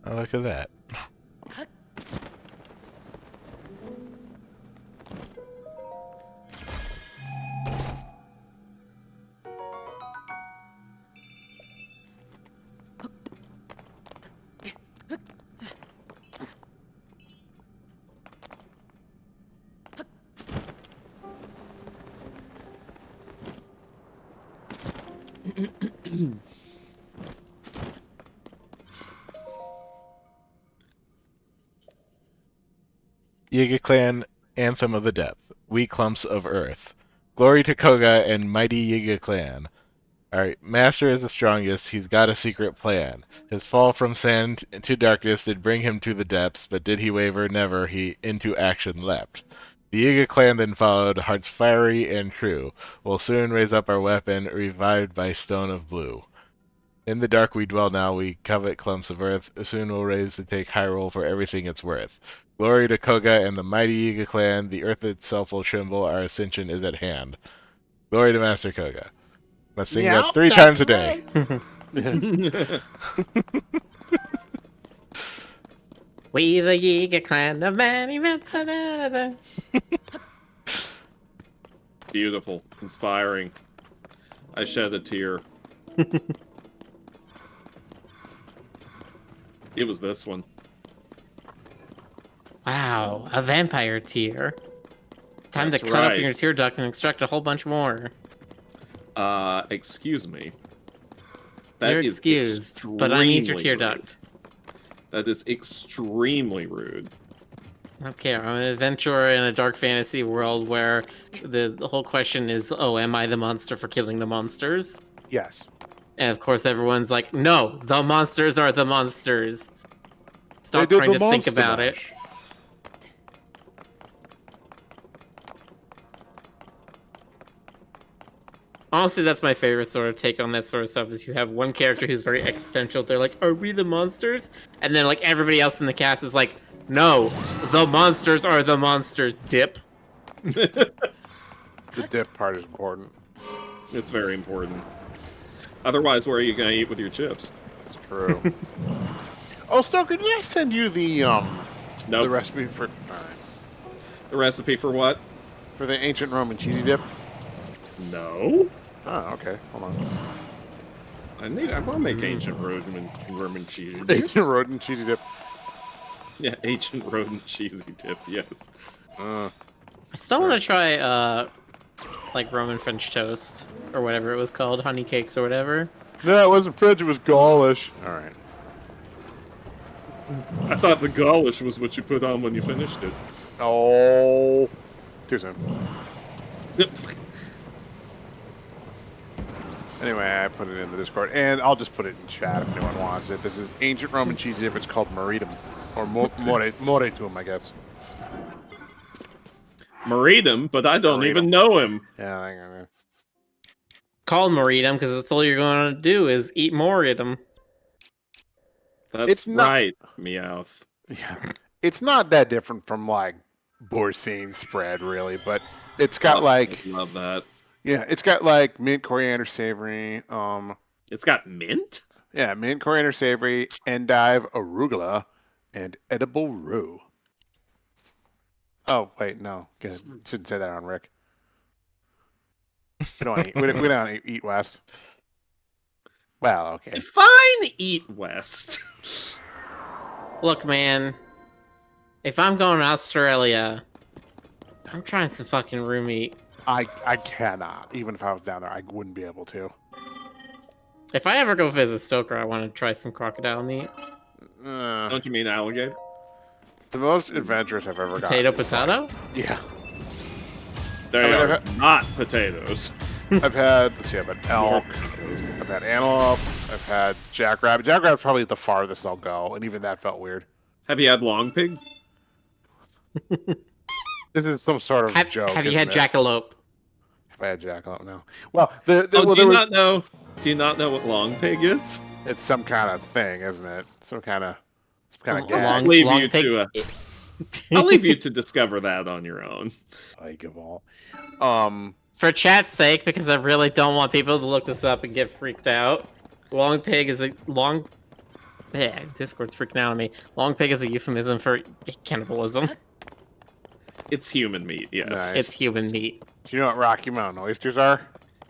Oh, look at that. Yiga Clan Anthem of the Depth. We Clumps of Earth. Glory to Koga and Mighty Yiga Clan. Alright, Master is the strongest, he's got a secret plan. His fall from sand to darkness did bring him to the depths, but did he waver? Never, he into action leapt. The Yiga clan then followed, hearts fiery and true. We'll soon raise up our weapon, revived by stone of blue. In the dark we dwell now, we covet clumps of earth. Soon we'll raise to take Hyrule for everything it's worth. Glory to Koga and the mighty Yiga clan, the earth itself will tremble, our ascension is at hand. Glory to Master Koga. Let's sing that 3 times a day. We the Yiga clan of many. Beautiful. Inspiring. I shed a tear. It was this one. Wow, a vampire tear. Time That's to cut up right. your tear duct and extract a whole bunch more. Excuse me. You're is excused, but I need your extremely tear rude. duct. That is extremely rude. Okay, I'm an adventurer in a dark fantasy world where the whole question is, oh, am I the monster for killing the monsters? Yes. And of course everyone's like, no, the monsters are the monsters. Stop They did trying the to think monster about it. mash. Honestly, that's my favorite sort of take on that sort of stuff, is you have one character who's very existential. They're like, are we the monsters? And then like everybody else in the cast is like, no, the monsters are the monsters, dip. The dip part is important. It's very important. Otherwise, where are you going to eat with your chips? It's true. Oh, Stoker, did I send you the Nope. recipe for The recipe for what? for the ancient Roman cheesy dip? No. Oh, okay. Hold on. I want to make ancient Roman cheesy dip. Ancient rodent cheesy dip. Yeah, ancient rodent cheesy dip. Yes. I still want to try, like Roman French toast, or whatever it was called, honey cakes or whatever. No, it wasn't French. It was Gaulish. All right. I thought the Gaulish was what you put on when you finished it. Oh, too soon. Anyway, I put it in the Discord, and I'll just put it in chat if anyone wants it. This is ancient Roman cheesy dip. It's called Moritum, or Moretum, I guess. Moritum, but I don't Moritum. even know him. Yeah, I know. Call Moritum, because that's all you're going to do is eat Moritum. That's It's not- right, Meowth. Yeah, it's not that different from like Boursin spread, really, but it's got like I love that. yeah, it's got like mint, coriander, savory. It's got mint. Yeah, mint, coriander, savory, endive, arugula, and edible rue. Oh wait, no, good. Shouldn't say that on Rick. We don't eat. We don't eat West. Well, okay. Fine, eat West. Look, man, if I'm going to Australia, I'm trying some fucking room meat. I cannot. Even if I was down there, I wouldn't be able to. If I ever go visit Stoker, I want to try some crocodile meat. Don't you mean alligator? The most adventurous I've ever Potato, gotten. is, potato? like- yeah. They I mean, are I've not potatoes. I've had, let's see, I've had elk, I've had antelope, I've had jackrabbit. Jackrabbit's probably the farthest I'll go, and even that felt weird. Have you had long pig? This is some sort of joke. Have you isn't had it? jackalope? Have I had jackalope? No. Well, well, Do you there was- not know? Do you not know what long pig is? it's some kind of thing, isn't it? Some kind of I'll gas. leave long you pig- to. I'll leave you to discover that on your own. Like of all. For chat's sake, because I really don't want people to look this up and get freaked out. Long pig is a long. Yeah, Discord's freaking out on me. Long pig is a euphemism for cannibalism. It's human meat. Yes. Nice. It's human meat. Do you know what Rocky Mountain oysters are?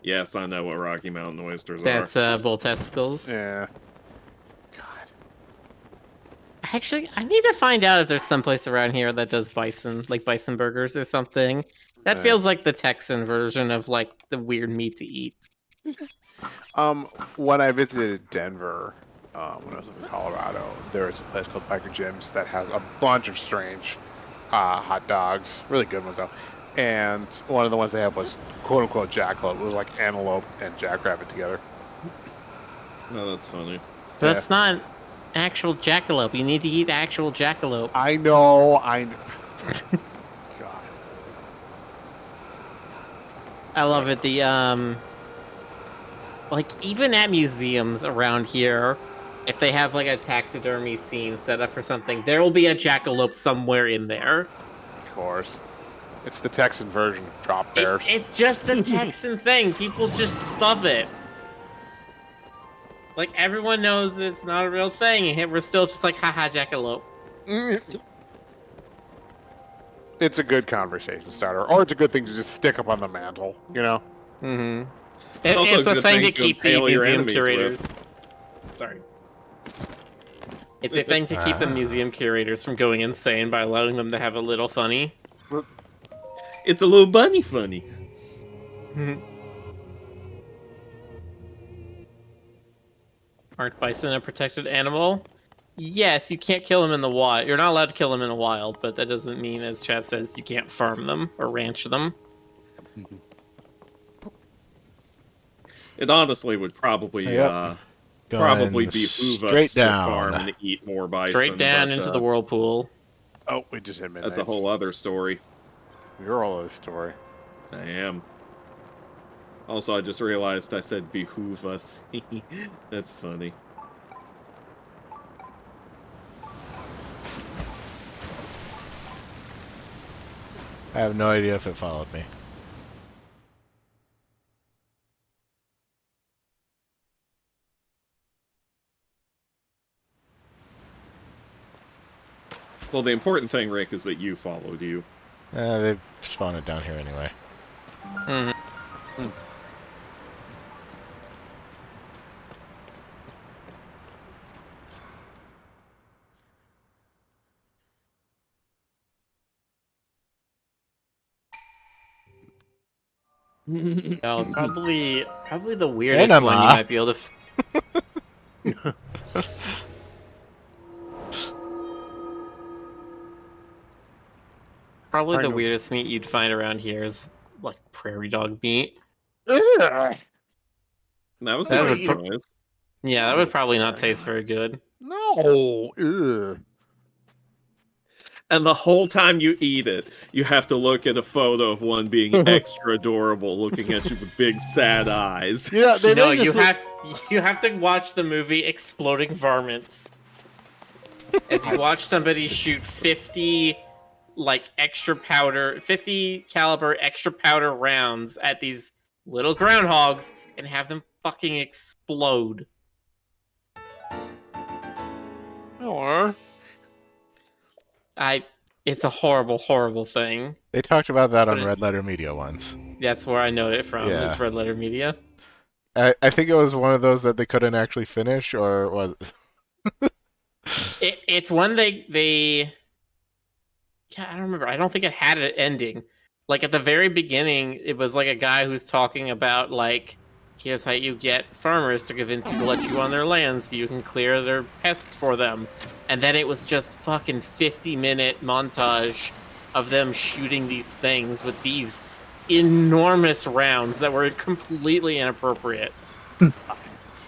Yes, I know what Rocky Mountain oysters That's bull testicles. Yeah. God. Actually, I need to find out if there's someplace around here that does bison, like bison burgers or something. That Okay. feels like the Texan version of like the weird meat to eat. When I visited Denver, when I was in Colorado, there was a place called Biker Jim's that has a bunch of strange hot dogs, really good ones though. And one of the ones they have was quote unquote jackalope. It was like antelope and jackrabbit together. No, that's funny. But that's not actual jackalope. You need to eat actual jackalope. I know. God. I love it. Like even at museums around here, if they have like a taxidermy scene set up for something, there will be a jackalope somewhere in there. Of course. It's the Texan version of drop bears. It's just the Texan thing. People just love it. Like everyone knows that it's not a real thing, and we're still just like, haha, jackalope. It's a good conversation starter, or it's a good thing to just stick up on the mantle, you know? Mm-hmm. also It's a a good thing thing to to keep the impale your museum enemies curators. with. Sorry. It's a thing to keep the museum curators from going insane by allowing them to have a little funny. It's a little bunny funny. Aren't bison a protected animal? Yes, you can't kill them in the wild. You're not allowed to kill them in the wild, but that doesn't mean, as Chad says, you can't farm them or ranch them. It honestly would probably Yep. probably Going behoove us straight to down. farm and eat more bison. Straight down but, into the whirlpool. Oh, we just hit midnight. That's a whole other story. You're all of the story. I am. Also, I just realized I said behoove us. That's funny. I have no idea if it followed me. Well, the important thing, Rick, is that you followed you. They spawned it down here anyway. No, probably the weirdest Enema. one you might be able to. Probably the weirdest meat you'd find around here is like prairie dog meat. Ugh. That was That a would good pro- choice. Yeah, that would probably not taste very good. No. Ugh. And the whole time you eat it, you have to look at a photo of one being extra adorable, looking at you with big sad eyes. Yeah, they No, made you this you have to watch the movie Exploding Varmints. As you watch somebody shoot 50 caliber extra powder rounds at these little groundhogs and have them fucking explode. Or It's a horrible, horrible thing. They talked about that on But Red Letter Media once. That's where I know it from. Yeah. Is Red Letter Media. I think it was one of those that they couldn't actually finish, or was It's one they yeah, I don't remember. I don't think it had an ending. Like at the very beginning, it was like a guy who's talking about like, here's how you get farmers to convince you to let you on their land so you can clear their pests for them. And then it was just fucking 50-minute montage of them shooting these things with these enormous rounds that were completely inappropriate.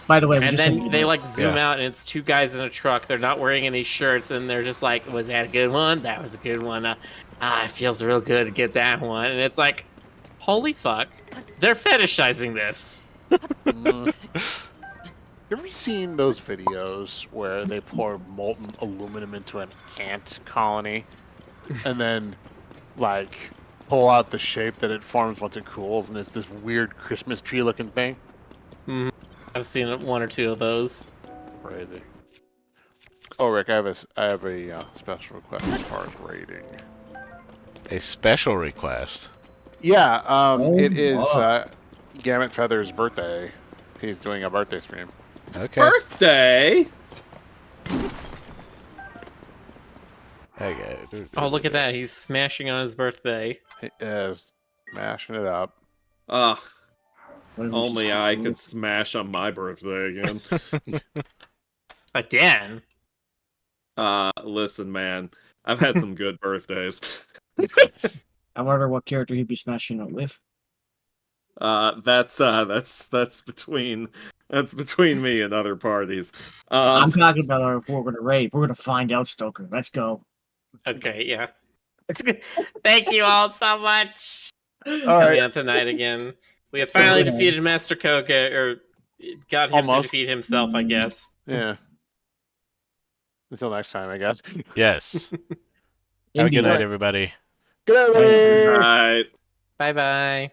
By the way, And then they like zoom Yeah. out and it's two guys in a truck. They're not wearing any shirts and they're just like, was that a good one? That was a good one. It feels real good to get that one. And it's like, holy fuck, they're fetishizing this. You ever seen those videos where they pour molten aluminum into an ant colony and then, like, pull out the shape that it forms once it cools and it's this weird Christmas tree looking thing? I've seen one or two of those. Crazy. Oh, Rick, I have a special request as far as rating. a special request? Yeah, Oh, it is wow. Gamut Feather's birthday. He's doing a birthday stream. Okay. Birthday! Okay. Oh, look at that. He's smashing on his birthday. He is mashing it up. Ugh. Only I could smash on my birthday again. Again? Listen, man, I've had some good birthdays. I wonder what character he'd be smashing up with. That's between me and other parties. I'm talking about if we're gonna raid. We're gonna find out, Stoker. Let's go. Okay, yeah. Thank you all so much. All Coming right. on tonight again. We have finally defeated Master Koga, or got him to defeat himself, I guess. Yeah. Until next time, I guess. Yes. Have a good night, everybody. Good night. Right. Bye-bye.